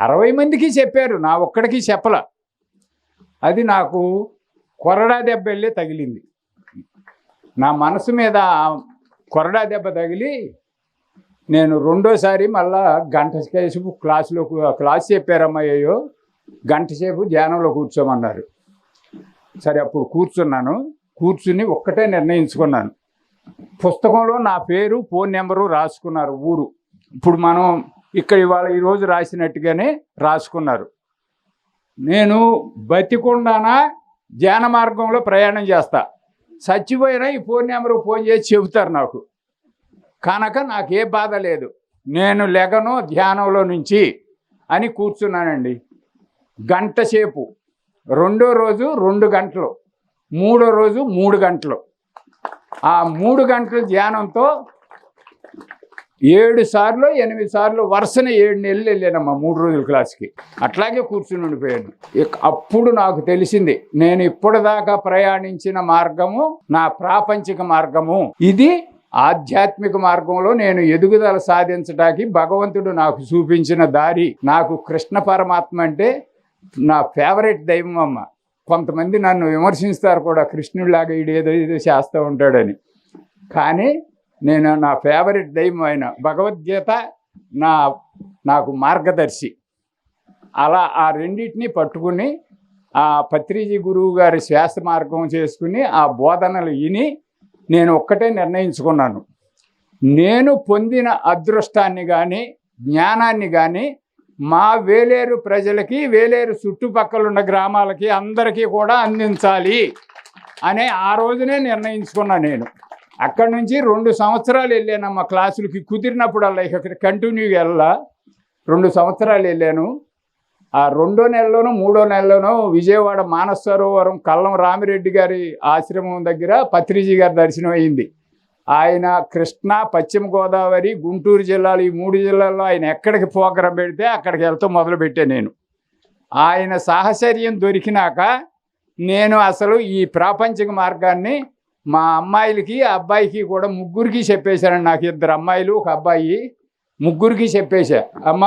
60 మందికి చెప్పారు, నా ఒక్కడికి చెప్పల. అది నాకు కొరడా దెబ్బ వెళ్ళి తగిలింది. నా మనసు మీద కొరడా దెబ్బ తగిలి నేను 2వసారి మళ్ళా గంట సేపు క్లాస్ చెప్పారమ్మా. అయ్యో గంట సేపు ధ్యానంలో కూర్చోమన్నారు. సరే అప్పుడు కూర్చుని ఒక్కటే నిర్ణయించుకున్నాను. పుస్తకంలో నా పేరు, ఫోన్ నెంబరు రాసుకున్నారు ఊరు. ఇప్పుడు మనం ఇక్కడ ఈరోజు రాసినట్టుగానే రాసుకున్నారు. నేను బతికుండానా ధ్యాన మార్గంలో ప్రయాణం చేస్తా, చచ్చిపోయినా ఈ ఫోన్ నెంబర్కి ఫోన్ చేసి చెబుతారు నాకు. కనుక నాకే బాధ లేదు, నేను లెగను ధ్యానంలో నుంచి అని కూర్చున్నానండి. గంట సేపు. 2వ రోజు 2 గంటలు, 3వ రోజు 3 గంటలు. ఆ 3 గంటల ధ్యానంతో 7 సార్లు 8 సార్లు వరుసన 7 నెలలు వెళ్ళానమ్మా 3 రోజుల క్లాస్కి. అట్లాగే కూర్చుని ఉండిపోయాను. అప్పుడు నాకు తెలిసింది నేను ఇప్పటిదాకా ప్రయాణించిన మార్గము నా ప్రాపంచిక మార్గము, ఇది ఆధ్యాత్మిక మార్గంలో నేను ఎదుగుదల సాధించడానికి భగవంతుడు నాకు చూపించిన దారి. నాకు కృష్ణ పరమాత్మ అంటే నా ఫేవరెట్ దైవం అమ్మ. కొంతమంది నన్ను విమర్శిస్తారు కూడా, కృష్ణుడిలాగా ఏదో చేస్తూ ఉంటాడని. కానీ నేను నా ఫేవరెట్ దైవం అయిన భగవద్గీత నాకు మార్గదర్శి. అలా ఆ రెండింటినీ పట్టుకుని ఆ పత్రిజీ గురువు గారి శ్వాస మార్గం చేసుకుని ఆ బోధనలు విని నేను ఒక్కటే నిర్ణయించుకున్నాను, నేను పొందిన అదృష్టాన్ని కానీ జ్ఞానాన్ని కానీ మా వేలేరు ప్రజలకి, వేలేరు చుట్టుపక్కల ఉన్న గ్రామాలకి అందరికీ కూడా అందించాలి అనే ఆ రోజునే నిర్ణయించుకున్నాను. నేను అక్కడి నుంచి 2 సంవత్సరాలు వెళ్ళానమ్మా క్లాసులకి. కుదిరినప్పుడల్లా ఇక కంటిన్యూగా వెళ్ళా. 2 సంవత్సరాలు వెళ్ళాను. ఆ 2వ నెలలోనూ 3వ నెలలోనూ విజయవాడ మానస సరోవరం కల్లం రామిరెడ్డి గారి ఆశ్రమం దగ్గర పత్రిజీ గారి దర్శనం అయింది. ఆయన కృష్ణా, పశ్చిమ గోదావరి, గుంటూరు జిల్లాలు, ఈ 3 జిల్లాల్లో ఆయన ఎక్కడికి ప్రోగ్రాం పెడితే అక్కడికి వెళ్తూ మొదలుపెట్టాను నేను. ఆయన సాహచర్యం దొరికినాక నేను అసలు ఈ ప్రాపంచిక మార్గాన్ని మా అమ్మాయిలకి అబ్బాయికి కూడా ముగ్గురికి చెప్పేశాను. నాకు 2 అమ్మాయిలు 1 అబ్బాయి, ముగ్గురికి చెప్పేశా, అమ్మ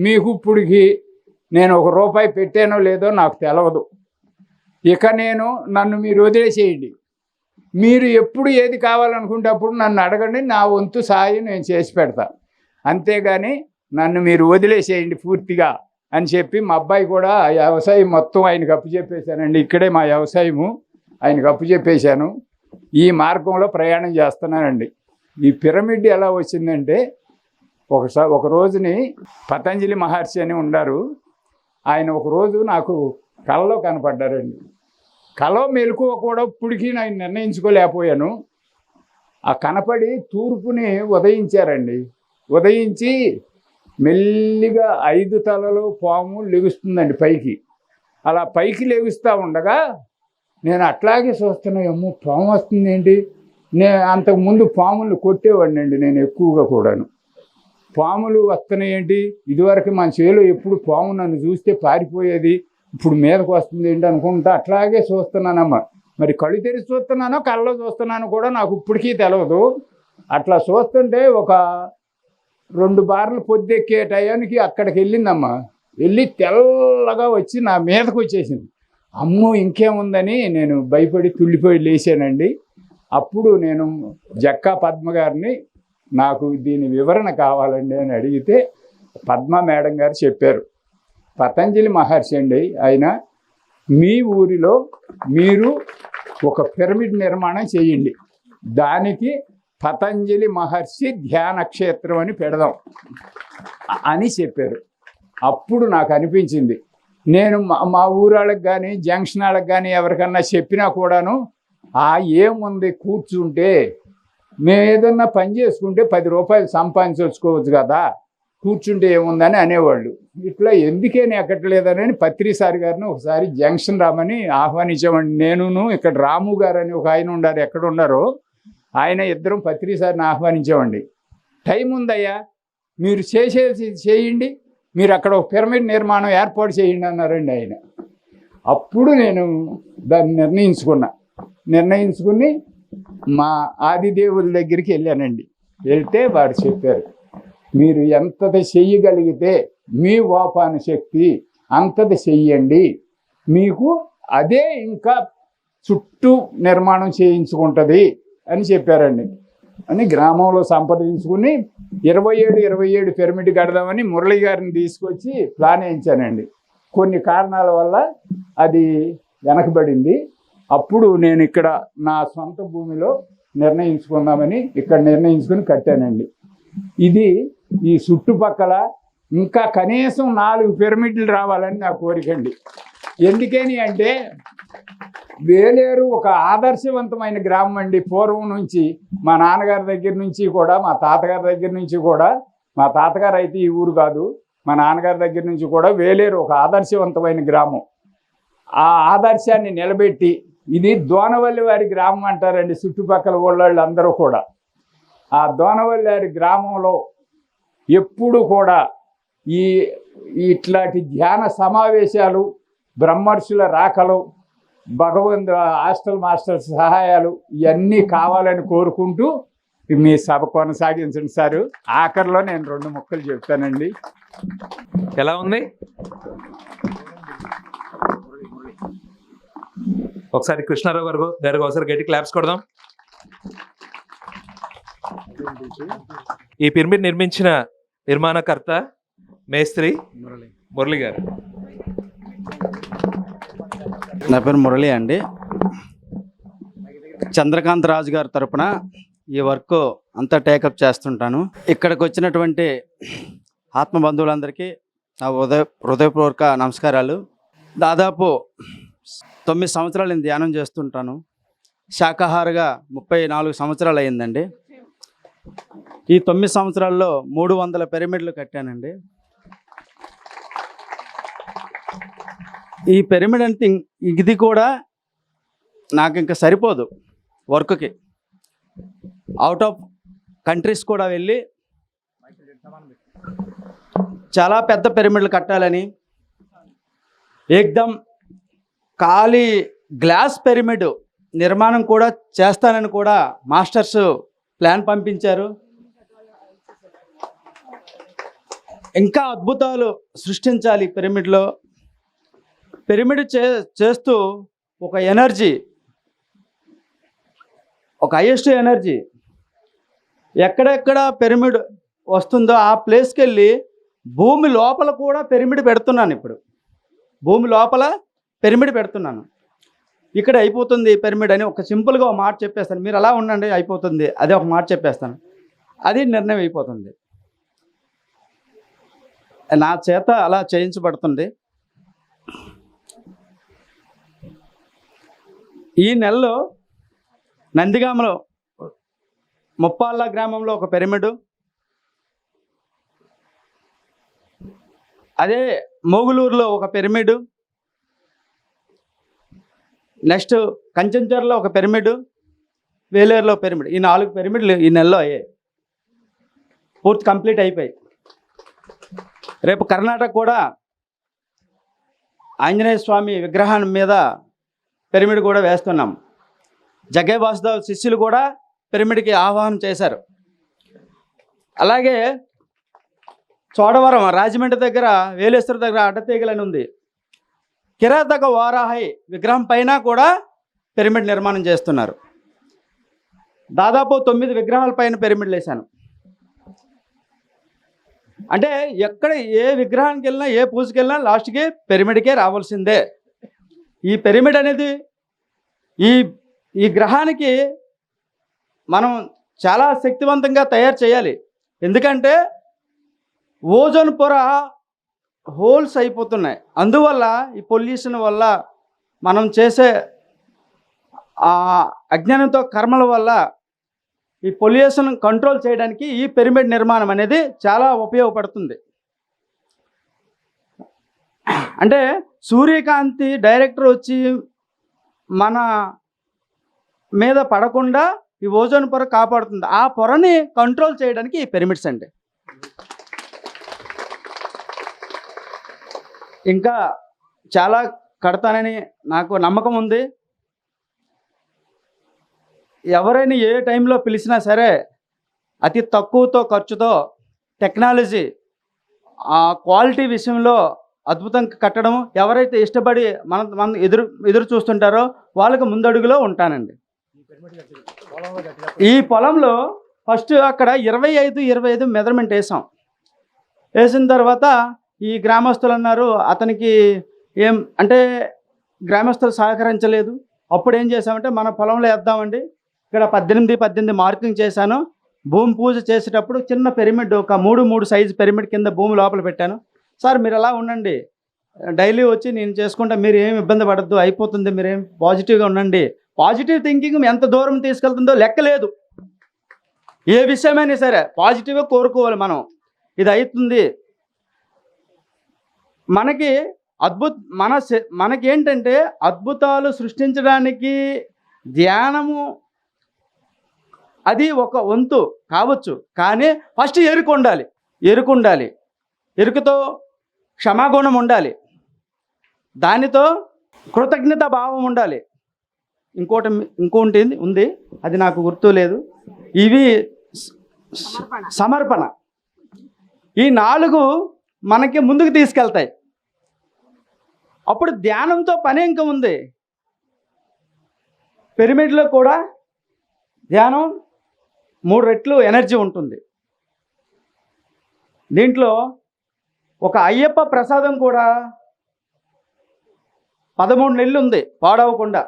మీకు ఇప్పుడుకి నేను ₹1 పెట్టానో లేదో నాకు తెలియదు, ఇక నన్ను మీరు వదిలేసేయండి, మీరు ఎప్పుడు ఏది కావాలనుకుంటే అప్పుడు నన్ను అడగండి, నా వంతు సాయం నేను చేసి పెడతా, అంతేగాని నన్ను మీరు వదిలేసేయండి పూర్తిగా అని చెప్పి మా అబ్బాయి కూడా వ్యవసాయం మొత్తం ఆయనకు అప్పచెప్పేశానండి. ఇక్కడే మా వ్యవసాయము, ఆయనకు అప్పచెప్పేశాను. ఈ మార్గంలో ప్రయాణం చేస్తున్నానండి. ఈ పిరమిడ్ ఎలా వచ్చిందంటే ఒక రోజుని పతంజలి మహర్షి అని ఉన్నారు, ఆయన ఒకరోజు నాకు కలలో కనపడ్డారండి. కలో మెలకువ కూడా ఇప్పటికీ నేను నిర్ణయించుకోలేకపోయాను. ఆ కనపడి తూర్పుని ఉదయించారండి. ఉదయించి మెల్లిగా 5 తలలు పాము లెగుస్తుందండి పైకి. అలా పైకి లెగుస్తూ ఉండగా నేను అట్లాగే చూస్తున్నా, ఏమో పాము వస్తుంది ఏంటి. నేను అంతకుముందు పాములు కొట్టేవాడిని అండి, నేను ఎక్కువగా కూడాను. పాములు వస్తున్నాయి ఏంటి, ఇదివరకు మన చేలో ఎప్పుడు పాము నన్ను చూస్తే పారిపోయేది, ఇప్పుడు మీదకు వస్తుంది ఏంటి అనుకుంటా అట్లాగే చూస్తున్నానమ్మా. మరి కళ్ళు తెరిచి చూస్తున్నానో కళ్ళలో చూస్తున్నానో కూడా నాకు ఇప్పటికీ తెలియదు. అట్లా చూస్తుంటే ఒక 2 బార్లు పొద్దెక్కే టయానికి అక్కడికి వెళ్ళిందమ్మా. వెళ్ళి తెల్లగా వచ్చి నా మీదకు వచ్చేసింది. అమ్మో ఇంకేముందని నేను భయపడి తుళ్ళిపోయి లేచానండి. అప్పుడు నేను జక్కా పద్మ గారిని, నాకు దీని వివరణ కావాలండి అని అడిగితే పద్మ మేడం గారు చెప్పారు. పతంజలి మహర్షి అండి ఆయన, మీ ఊరిలో మీరు ఒక పిరమిడ్ నిర్మాణం చేయండి, దానికి పతంజలి మహర్షి ధ్యాన క్షేత్రం అని పెడదాం అని చెప్పారు. అప్పుడు నాకు అనిపించింది, నేను మా ఊరాళ్ళకి కానీ జంక్షన్ వాళ్ళకి కానీ ఎవరికన్నా చెప్పినా కూడాను, ఏముంది కూర్చుంటే మేము ఏదన్నా పని చేసుకుంటే 10 రూపాయలు సంపాదించుకోవచ్చు కదా, కూర్చుంటే ఏముందని అనేవాళ్ళు. ఇట్లా ఎందుకేని ఎక్కట్లేదని పత్రిసారి గారిని ఒకసారి జంక్షన్ రామని ఆహ్వానించామండి. నేనును ఇక్కడ రాము గారు అని ఒక ఆయన ఉండారు, ఎక్కడ ఉన్నారో ఆయన, ఇద్దరం పత్రిసారిని ఆహ్వానించామండి. టైం ఉందయ్యా, మీరు చేయండి, మీరు అక్కడ ఒక పిరమిడ్ నిర్మాణం ఏర్పాటు చేయండి అన్నారండి ఆయన. అప్పుడు నేను దాన్ని నిర్ణయించుకుని మా ఆదిదేవుల దగ్గరికి వెళ్ళానండి. వెళ్తే వారు చెప్పారు, మీరు ఎంతది చెయ్యగలిగితే మీ ఓపాన శక్తి అంతది చెయ్యండి, మీకు అదే ఇంకా చుట్టూ నిర్మాణం చేయించుకుంటుంది అని చెప్పారండి. అని గ్రామంలో సంప్రదించుకుని 27 పిరమిడ్ కడదామని మురళి గారిని తీసుకొచ్చి ప్లాన్ వేయించానండి. కొన్ని కారణాల వల్ల అది వెనకబడింది. అప్పుడు నేను ఇక్కడ నా సొంత భూమిలో నిర్ణయించుకుందామని ఇక్కడ నిర్ణయించుకుని కట్టానండి. ఇది ఈ చుట్టుపక్కల ఇంకా కనీసం 4 పిరమిడ్లు రావాలని నా కోరికండి. ఎందుకని అంటే వేలేరు ఒక ఆదర్శవంతమైన గ్రామం అండి. పూర్వం నుంచి మా నాన్నగారి దగ్గర నుంచి కూడా, మా తాతగారి దగ్గర నుంచి కూడా, మా తాతగారు అయితే ఈ ఊరు కాదు, మా నాన్నగారి దగ్గర నుంచి కూడా వేలేరు ఒక ఆదర్శవంతమైన గ్రామం. ఆ ఆదర్శాన్ని నిలబెట్టి, ఇది దోనవల్లి వారి గ్రామం అంటారండి చుట్టుపక్కల ఊళ్ళో అందరూ కూడా. ఆ దోనవల్లి వారి గ్రామంలో ఎప్పుడు కూడా ఇట్లాంటి ధ్యాన సమావేశాలు, బ్రహ్మర్షుల రాకలు, భగవంతు హాస్టల్ మాస్టర్స్ సహాయాలు ఇవన్నీ కావాలని కోరుకుంటూ మీ సభ కొనసాగించండి సార్. ఆఖరిలో నేను 2 ముక్కలు చెప్తానండి. ఎలా ఉంది? ఒకసారి కృష్ణారావు గారు ఒకసారి గట్టి క్లాప్స్ కొడదాం. ఈ పిరమిడ్ నిర్మించిన నిర్మాణకర్త మేస్త్రి మురళి గారు. నా పేరు మురళి అండి. చంద్రకాంత్ రాజు గారి తరపున ఈ వర్క్ అంతా టేకప్ చేస్తుంటాను. ఇక్కడికి వచ్చినటువంటి ఆత్మబంధువులందరికీ నా హృదయపూర్వక నమస్కారాలు. దాదాపు 9 సంవత్సరాలు నేను ధ్యానం చేస్తుంటాను. శాకాహారిగా 34 సంవత్సరాలు అయ్యిందండి. ఈ 9 సంవత్సరాల్లో 300 పిరమిడ్లు కట్టానండి. ఈ పిరమిడ్ అంటే ఇది కూడా నాకు ఇంకా సరిపోదు వర్క్కి. అవుట్ ఆఫ్ కంట్రీస్ కూడా వెళ్ళి చాలా పెద్ద పిరమిడ్లు కట్టాలని, ఏకదం ఖాళీ గ్లాస్ పిరమిడ్ నిర్మాణం కూడా చేస్తానని కూడా మాస్టర్స్ ప్లాన్ పంపించారు. ఇంకా అద్భుతాలు సృష్టించాలి పిరమిడ్లో. పిరమిడ్ చేస్తూ ఒక ఎనర్జీ, ఒక హైయెస్ట్ ఎనర్జీ ఎక్కడెక్కడ పిరమిడ్ వస్తుందో ఆ ప్లేస్కి వెళ్ళి భూమి లోపల కూడా పిరమిడ్ పెడుతున్నాను. ఇప్పుడు భూమి లోపల పిరమిడ్ పెడుతున్నాను. ఇక్కడ అయిపోతుంది పిరమిడ్ అని ఒక సింపుల్గా ఒక మాట చెప్పేస్తాను. మీరు అలా ఉండండి, అయిపోతుంది, అదే ఒక మాట చెప్పేస్తాను, అది నిర్ణయం అయిపోతుంది. నా చేత అలా చేయించబడుతుంది. ఈ నెలలో నందిగామలో ముప్పాళ్ళ గ్రామంలో ఒక పిరమిడ్, అదే మోగులూరులో ఒక పిరమిడ్, నెక్స్ట్ కంచెంచర్లో ఒక పిరమిడ్, వేలేరులో పిరమిడ్, ఈ 4 పిరమిడ్లు ఈ నెలలో అయ్యాయి, పూర్తి కంప్లీట్ అయిపోయాయి. రేపు కర్ణాటక కూడా ఆంజనేయ స్వామి విగ్రహం మీద పిరమిడ్ కూడా వేస్తున్నాం. జగే వాసుదేవ్ శిష్యులు కూడా పిరమిడ్కి ఆహ్వానం చేశారు. అలాగే చోడవరం రాజమండ్రి దగ్గర వేలేశ్వర దగ్గర అడ్డతీగలని ఉంది, కిరాతక వారాహి విగ్రహం పైన కూడా పిరమిడ్ నిర్మాణం చేస్తున్నారు. దాదాపు 9 విగ్రహాల పైన పిరమిడ్లు వేశాను. అంటే ఎక్కడ ఏ విగ్రహానికి వెళ్ళినా ఏ పూజకి వెళ్ళినా లాస్ట్కి పిరమిడ్కే రావాల్సిందే. ఈ పిరమిడ్ అనేది ఈ గ్రహానికి మనం చాలా శక్తివంతంగా తయారు చేయాలి. ఎందుకంటే ఓజోన్ పొర హోల్స్ అయిపోతున్నాయి. అందువల్ల ఈ పొల్యూషన్ వల్ల మనం చేసే అజ్ఞానంతో కర్మల వల్ల ఈ పొల్యూషన్ కంట్రోల్ చేయడానికి ఈ పిరమిడ్ నిర్మాణం అనేది చాలా ఉపయోగపడుతుంది. అంటే సూర్యకాంతి డైరెక్టర్ వచ్చి మన మీద పడకుండా ఈ ఓజోన్ పొర కాపాడుతుంది. ఆ పొరని కంట్రోల్ చేయడానికి ఈ పిరమిడ్స్ అండి. ఇంకా చాలా కడతానని నాకు నమ్మకం ఉంది. ఎవరైనా ఏ టైంలో పిలిచినా సరే అతి తక్కువతో ఖర్చుతో టెక్నాలజీ క్వాలిటీ విషయంలో అద్భుతంగా కట్టడం ఎవరైతే ఇష్టపడి మన ఎదురు చూస్తుంటారో వాళ్ళకి ముందడుగులో ఉంటానండి. ఈ పొలంలో ఫస్ట్ అక్కడ 25 మెజర్మెంట్ వేసిన తర్వాత ఈ గ్రామస్తులు అన్నారు అతనికి అంటే గ్రామస్తులు సహకరించలేదు. అప్పుడు ఏం చేశామంటే మన పొలంలో వేద్దామండి, ఇక్కడ 18 మార్కింగ్ చేశాను. భూమి పూజ చేసేటప్పుడు చిన్న పిరమిడ్ ఒక 3 సైజు పిరమిడ్ కింద భూమి లోపల పెట్టాను. సార్ మీరు ఎలా ఉండండి, డైలీ వచ్చి నేను చేసుకుంటా, మీరు ఏమి ఇబ్బంది పడద్దు, అయిపోతుంది, మీరేం పాజిటివ్గా ఉండండి. పాజిటివ్ థింకింగ్ ఎంత దూరం తీసుకెళ్తుందో లెక్కలేదు. ఏ విషయమైనా సరే పాజిటివ్గా కోరుకోవాలి మనం. ఇది అవుతుంది మనకి మనకేంటంటే అద్భుతాలు సృష్టించడానికి ధ్యానము అది ఒక వంతు కావచ్చు, కానీ ఫస్ట్ ఎరుకు ఉండాలి. ఎరుకుతో క్షమాగుణం ఉండాలి, దానితో కృతజ్ఞత భావం ఉండాలి. ఇంకోటి ఉంది, అది నాకు గుర్తు లేదు. ఇవి సమర్పణ. ఈ 4 మనకి ముందుకు తీసుకెళ్తాయి. అప్పుడు ధ్యానంతో పని ఇంకా ఉంది. పిరమిడ్లో కూడా ధ్యానం 3 రెట్లు ఎనర్జీ ఉంటుంది. దీంట్లో ఒక అయ్యప్ప ప్రసాదం కూడా 13 నెలలు ఉంది పాడవకుండా.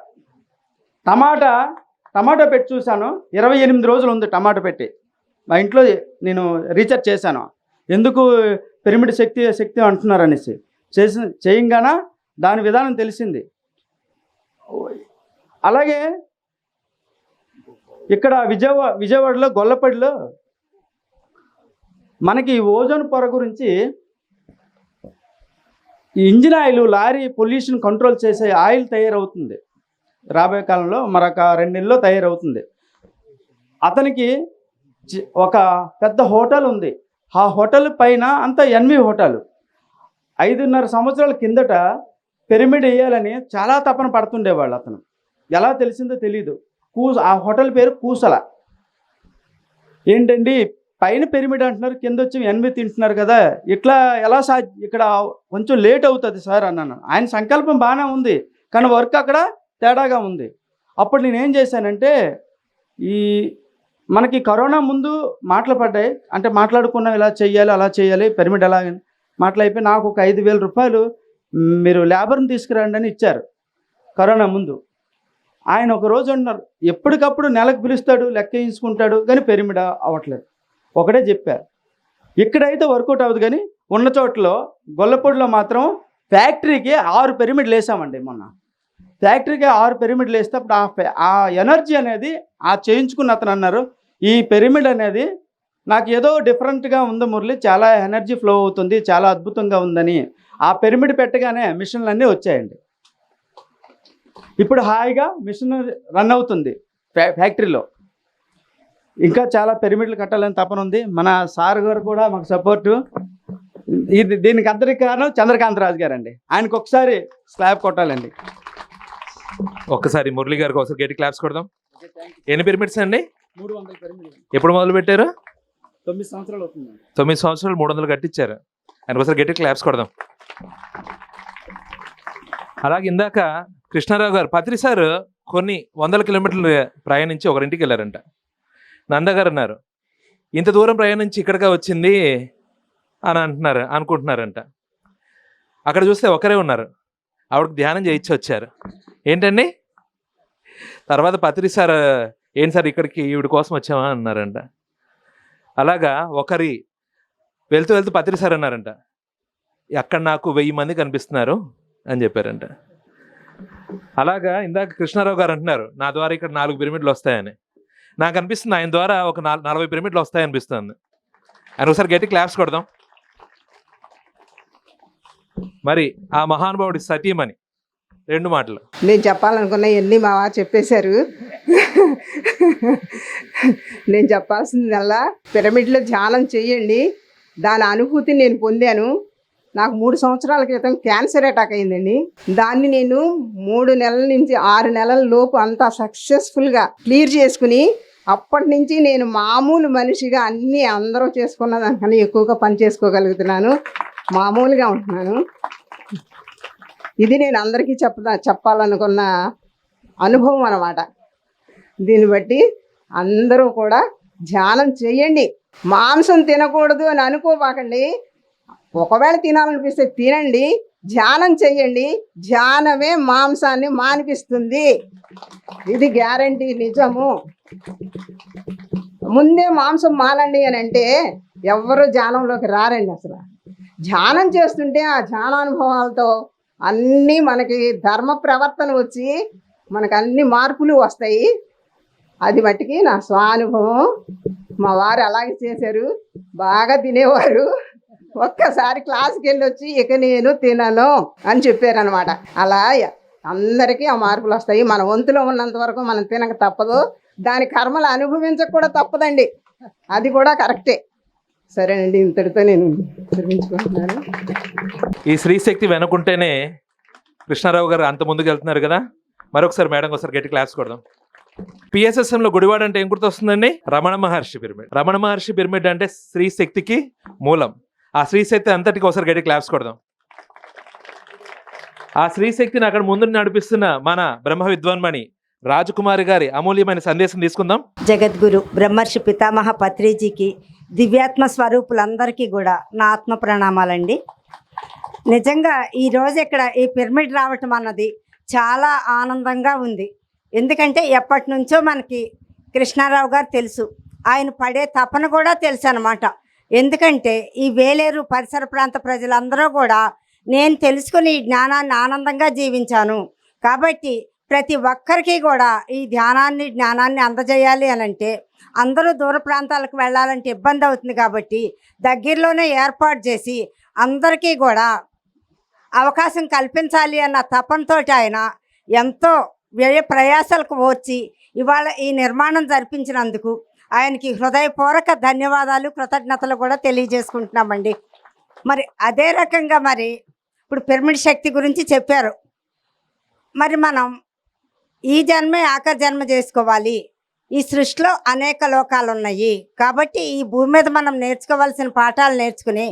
టమాటా పెట్టి చూశాను, 28 రోజులు ఉంది టమాటా పెట్టి. మా ఇంట్లో నేను రీసెర్చ్ చేశాను, ఎందుకు పిరమిడ్ శక్తి అంటున్నారు అనేసి. చేయంగానే దాని విధానం తెలిసింది. అలాగే ఇక్కడ విజయవాడలో గొల్లపల్లిలో మనకి ఓజోన్ పొర గురించి ఈ engine oil, lorry pollution control చేసే ఆయిల్ తయారవుతుంది. రాబోయే కాలంలో మరొక 2 నెలల్లో తయారవుతుంది. అతనికి ఒక పెద్ద హోటల్ ఉంది. ఆ హోటల్ పైన అంతా ఎన్వి హోటల్. 5.5 సంవత్సరాల కిందట పిరమిడ్ వేయాలని చాలా తపన పడుతుండేవాళ్ళు. అతను ఎలా తెలిసిందో తెలీదు. ఆ హోటల్ పేరు కూసల. ఏంటండి పైన పిరమిడ్ అంటున్నారు, కింద వచ్చి ఎన్వి తింటున్నారు కదా, ఇట్లా ఎలా ఇక్కడ కొంచెం లేట్ అవుతుంది సార్ అన్నాను. ఆయన సంకల్పం బాగానే ఉంది, కానీ వర్క్ అక్కడ తేడాగా ఉంది. అప్పుడు నేనేం చేశానంటే, మనకి కరోనా ముందు మాటలు పడ్డాయి, అంటే మాట్లాడుకున్నాం ఇలా చెయ్యాలి అలా చేయాలి పిరమిడ్ ఎలా మాటలైపోయి నాకు ఒక 5,000 రూపాయలు మీరు లేబర్ని తీసుకురండి అని ఇచ్చారు కరోనా ముందు. ఆయన ఒక రోజు అంటున్నారు, ఎప్పటికప్పుడు నెలకు పిలుస్తాడు, లెక్క వేయించుకుంటాడు, కానీ పిరమిడ్ అవ్వట్లేదు. ఒకటే చెప్పారు, ఇక్కడైతే వర్కౌట్ అవ్వదు, కానీ ఉన్న చోట్ల గొల్లపూడిలో మాత్రం ఫ్యాక్టరీకి 6 పిరమిడ్లు వేసామండి. మొన్న ఫ్యాక్టరీకి 6 పిరమిడ్లు వేస్తే అప్పుడు ఆ ఎనర్జీ అనేది చేయించుకున్న అతను అన్నారు, ఈ పిరమిడ్ అనేది నాకు ఏదో డిఫరెంట్గా ఉంది మురళి, చాలా ఎనర్జీ ఫ్లో అవుతుంది, చాలా అద్భుతంగా ఉందని. ఆ పిరమిడ్ పెట్టగానే మిషన్లు అన్నీ వచ్చాయండి. ఇప్పుడు హాయిగా మిషన్ రన్ అవుతుంది ఫ్యాక్టరీలో. ఇంకా చాలా పిరమిడ్లు కట్టాలని తపన ఉంది. మన సార్ గారు కూడా మాకు సపోర్టు. దీనికి అందరికి కారణం చంద్రకాంత్ రాజు గారు అండి. ఆయనకు ఒకసారి స్లాబ్ కొట్టాలండి. ఒక్కసారి మురళి గారికి ఒకసారి గట్టి క్లాప్స్ కొడదాం. ఎన్ని పిరమిడ్స్ అండి? 300 పిరమిడ్లు. ఎప్పుడు మొదలు పెట్టారు? 9 సంవత్సరాలు అవుతుంది. 9 సంవత్సరాలు 300 కట్టించారు. ఆయన ఒకసారి గట్టి క్లాప్స్ కొడదాం. అలాగే ఇందాక కృష్ణారావు గారు పత్రి సార్ కొన్ని 100 కిలోమీటర్లు ప్రయాణించి ఒకరింటికి వెళ్ళారంట. నందగారు అన్నారు, ఇంత దూరం ప్రయాణించి ఇక్కడిగా వచ్చింది అని అనుకుంటున్నారంట. అక్కడ చూస్తే ఒకరే ఉన్నారు. ఆవిడకి ధ్యానం చేయించి వచ్చారు. ఏంటండి? తర్వాత పత్రి సార్, ఏంటి సార్ ఇక్కడికి ఈవిడ కోసం వచ్చామా అన్నారంట. అలాగా ఒకరి వెళ్తూ వెళ్తూ పత్రి సార్ అన్నారంట, అక్కడ నాకు 1000 మంది కనిపిస్తున్నారు అని చెప్పారంట. అలాగా ఇందాక కృష్ణారావు గారు అంటున్నారు, నా ద్వారా ఇక్కడ 4 పిరమిడ్లు వస్తాయని. నాకు అనిపిస్తుంది ఆయన ద్వారా ఒక 40 పిరమిడ్లు వస్తాయనిపిస్తుంది. ఆయన ఒకసారి గట్టి క్లాప్స్ కొడదాం. మరి ఆ మహానుభావుడి సతీమణి 2 మాటలు. నేను చెప్పాలనుకున్న ఎన్ని మా వారు చెప్పేశారు. నేను చెప్పాల్సిందల్లా పిరమిడ్లో ధ్యానం చేయండి. దాని అనుభూతి నేను పొందాను. నాకు 3 సంవత్సరాల క్రితం క్యాన్సర్ అటాక్ అయిందండి. దాన్ని నేను 3 నెలల నుంచి 6 నెలల లోపు అంతా సక్సెస్ఫుల్గా క్లియర్ చేసుకుని అప్పటి నుంచి నేను మామూలు మనిషిగా అన్నీ అందరూ చేసుకున్న దానికన్నా ఎక్కువగా పని చేసుకోగలుగుతున్నాను. మామూలుగా ఉంటున్నాను. ఇది నేను అందరికీ చెప్పాలనుకున్న అనుభవం అన్నమాట. దీన్ని బట్టి అందరూ కూడా ధ్యానం చేయండి. మాంసం తినకూడదు అని అనుకోబాకండి. ఒకవేళ తినాలనిపిస్తే తినండి, ధ్యానం చేయండి. ధ్యానమే మాంసాన్ని మానిపిస్తుంది. ఇది గ్యారంటీ, నిజము. ముందే మాంసం మానండి అని అంటే ఎవరు ధ్యానంలోకి రారండి. అసలు ధ్యానం చేస్తుంటే ఆ ధ్యానానుభవాలతో అన్నీ మనకి ధర్మ ప్రవర్తన వచ్చి మనకు అన్ని మార్పులు వస్తాయి. అది మట్టికి నా స్వానుభవం. మా వారు అలాగే చేశారు, బాగా తినేవారు. ఒక్కసారి క్లాస్కి వెళ్ళి వచ్చి ఇక నేను తినను అని చెప్పారనమాట. అలా అందరికీ ఆ మార్పులు వస్తాయి. మన వంతులో ఉన్నంత వరకు మనం తినక తప్పదు. దాని కర్మలు అనుభవించక కూడా తప్పదండి. అది కూడా కరెక్టే. సరేనండి, ఇంతటితో నేను విరమించుకుంటున్నాను. ఈ స్త్రీశక్తి వెనుకుంటేనే కృష్ణారావు గారు అంత ముందుకు వెళ్తున్నారు కదా. మరొకసారి మేడం ఒకసారి గట్టి క్లాస్ కొడదాం. పిఎస్ఎస్ఎంలో గుడివాడ అంటే ఏం గుర్తొస్తుందండి? రమణ మహర్షి పిరమిడ్. రమణ మహర్షి పిరమిడ్ అంటే స్త్రీశక్తికి మూలం. ఆ స్త్రీశక్తి అంతటికి ఒకసారి గట్టి క్లాప్స్ కొడదాం. ఆ స్త్రీశక్తిని అక్కడ ముందు నడిపిస్తున్న మన బ్రహ్మ విద్వాన్మణి రాజకుమారి గారి అమూల్యమైన సందేశం తీసుకుందాం. జగద్గురు బ్రహ్మర్షి పితామహ పత్రిజీకి, దివ్యాత్మ స్వరూపులందరికీ కూడా నా ఆత్మ ప్రణామాలండి. నిజంగా ఈరోజు ఇక్కడ ఈ పిరమిడ్ రావటం అన్నది చాలా ఆనందంగా ఉంది. ఎందుకంటే ఎప్పటి నుంచో మనకి కృష్ణారావు గారు తెలుసు, ఆయన పడే తపన కూడా తెలుసు అన్నమాట. ఎందుకంటే ఈ వేలేరు పరిసర ప్రాంత ప్రజలందరూ కూడా నేను తెలుసుకుని ఈ జ్ఞానాన్ని ఆనందంగా జీవించాను. కాబట్టి ప్రతి ఒక్కరికి కూడా ఈ జ్ఞానాన్ని అందజేయాలి అని అంటే అందరూ దూర ప్రాంతాలకు వెళ్ళాలంటే ఇబ్బంది అవుతుంది. కాబట్టి దగ్గరలోనే ఏర్పాటు చేసి అందరికీ కూడా అవకాశం కల్పించాలి అన్న తపనతో ఆయన ఎంతో వ్యయ ప్రయాసాలకు వచ్చి ఇవాళ ఈ నిర్మాణం జరిపించినందుకు ఆయనకి హృదయపూర్వక ధన్యవాదాలు, కృతజ్ఞతలు కూడా తెలియజేసుకుంటున్నామండి. మరి అదే రకంగా మరి ఇప్పుడు పిరమిడ్ శక్తి గురించి చెప్పారు. మరి మనం ఈ జన్మే ఆఖరి జన్మ చేసుకోవాలి. ఈ సృష్టిలో అనేక లోకాలు ఉన్నాయి. కాబట్టి ఈ భూమి మీద మనం నేర్చుకోవాల్సిన పాఠాలు నేర్చుకుని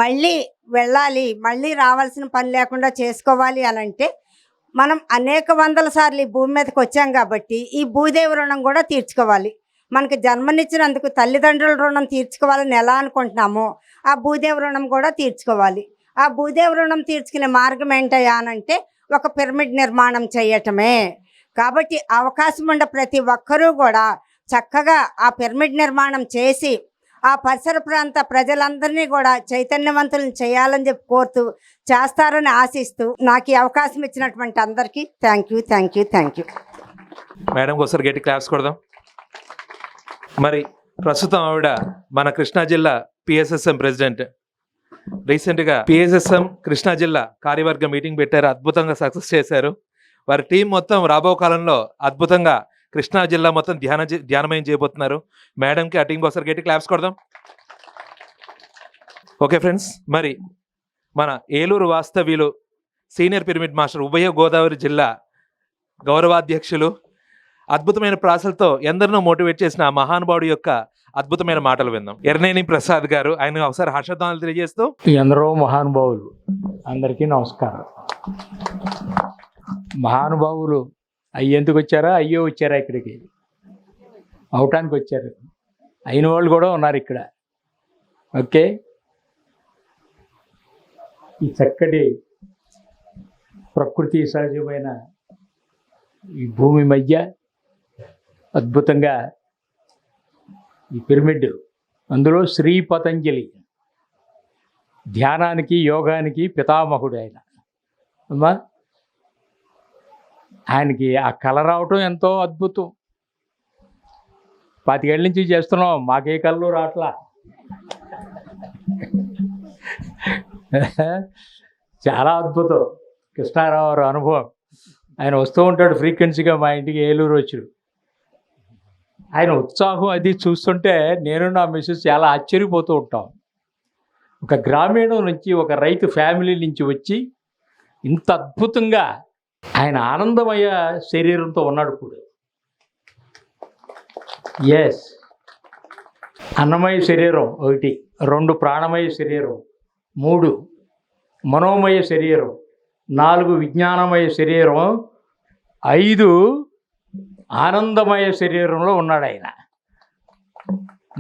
మళ్ళీ వెళ్ళాలి, మళ్ళీ రావాల్సిన పని లేకుండా చేసుకోవాలి అని అంటే మనం అనేక వందల సార్లు ఈ భూమి మీదకి వచ్చాం. కాబట్టి ఈ భూదేవి రుణం కూడా తీర్చుకోవాలి. మనకు జన్మనిచ్చినందుకు తల్లిదండ్రుల రుణం తీర్చుకోవాలని ఎలా అనుకుంటున్నామో ఆ భూదేవి రుణం కూడా తీర్చుకోవాలి. ఆ భూదేవి రుణం తీర్చుకునే మార్గం ఏంటయ్యా అనంటే ఒక పిరమిడ్ నిర్మాణం చేయటమే. కాబట్టి అవకాశం ఉండే ప్రతి ఒక్కరూ కూడా చక్కగా ఆ పిరమిడ్ నిర్మాణం చేసి ఆ పరిసర ప్రాంత ప్రజలందరినీ కూడా చైతన్యవంతులను చేయాలని చెప్పి కోరుతూ చేస్తారని ఆశిస్తూ నాకు ఈ అవకాశం ఇచ్చినటువంటి అందరికీ థ్యాంక్ యూ. మేడం ఒకసారి గట్టి క్లాప్స్ కొడదాం. మరి ప్రస్తుతం ఆవిడ మన కృష్ణా జిల్లా పిఎస్ఎస్ఎం ప్రెసిడెంట్. రీసెంట్గా పిఎస్ఎస్ఎం కృష్ణా జిల్లా కార్యవర్గ మీటింగ్ పెట్టారు, అద్భుతంగా సక్సెస్ చేశారు. వారి టీం మొత్తం రాబో కాలంలో అద్భుతంగా కృష్ణా జిల్లా మొత్తం ధ్యానమయం చేయబోతున్నారు. మేడంకి ఆ టీంకి ఒకసారి గట్టి క్లాప్స్ కొడదాం. ఓకే ఫ్రెండ్స్, మరి మన ఏలూరు వాస్తవ్యులు సీనియర్ పిరమిడ్ మాస్టర్ ఉభయ గోదావరి జిల్లా గౌరవాధ్యక్షులు అద్భుతమైన ప్రాసలతో ఎందరినో మోటివేట్ చేసిన ఆ మహానుభావుడి యొక్క అద్భుతమైన మాటలు విందాం. ఎర్నేని ప్రసాద్ గారు, ఆయన ఒకసారి హర్షధ్వానాలు తెలియజేస్తూ. ఎందరో మహానుభావులు, అందరికీ నమస్కారం. మహానుభావులు అయ్యేందుకు వచ్చారా, అయ్యో వచ్చారా? ఇక్కడికి అవటానికి వచ్చారు. అయిన వాళ్ళు కూడా ఉన్నారు ఇక్కడ. ఓకే, ఈ చక్కటి ప్రకృతి సహజమైన ఈ భూమి మధ్య అద్భుతంగా ఈ పిరమిడ్, అందులో శ్రీ పతంజలి ధ్యానానికి యోగానికి పితామహుడు ఆయన. అమ్మా, ఆయనకి ఆ కళ రావటం ఎంతో అద్భుతం. 25 ఏళ్ళ నుంచి చేస్తున్నాం, మాకే కళ్ళు రావట్లా. చాలా అద్భుతం కృష్ణారావు అనుభవం. ఆయన వస్తూ ఉంటాడు ఫ్రీక్వెన్సీగా మా ఇంటికి, ఏలూరు వచ్చి. ఆయన ఉత్సాహం అది చూస్తుంటే నేను నా మిస్సెస్ చాలా ఆశ్చర్యపోతూ ఉంటాం. ఒక గ్రామీణం నుంచి, ఒక రైతు ఫ్యామిలీ నుంచి వచ్చి ఇంత అద్భుతంగా ఆయన ఆనందమయ శరీరంతో ఉన్నాడు ఇప్పుడు. ఎస్, అన్నమయ శరీరం 1, 2 ప్రాణమయ శరీరం, 3 మనోమయ శరీరం, 4 విజ్ఞానమయ శరీరం, 5 ఆనందమయ శరీరంలో ఉన్నాడు ఆయన.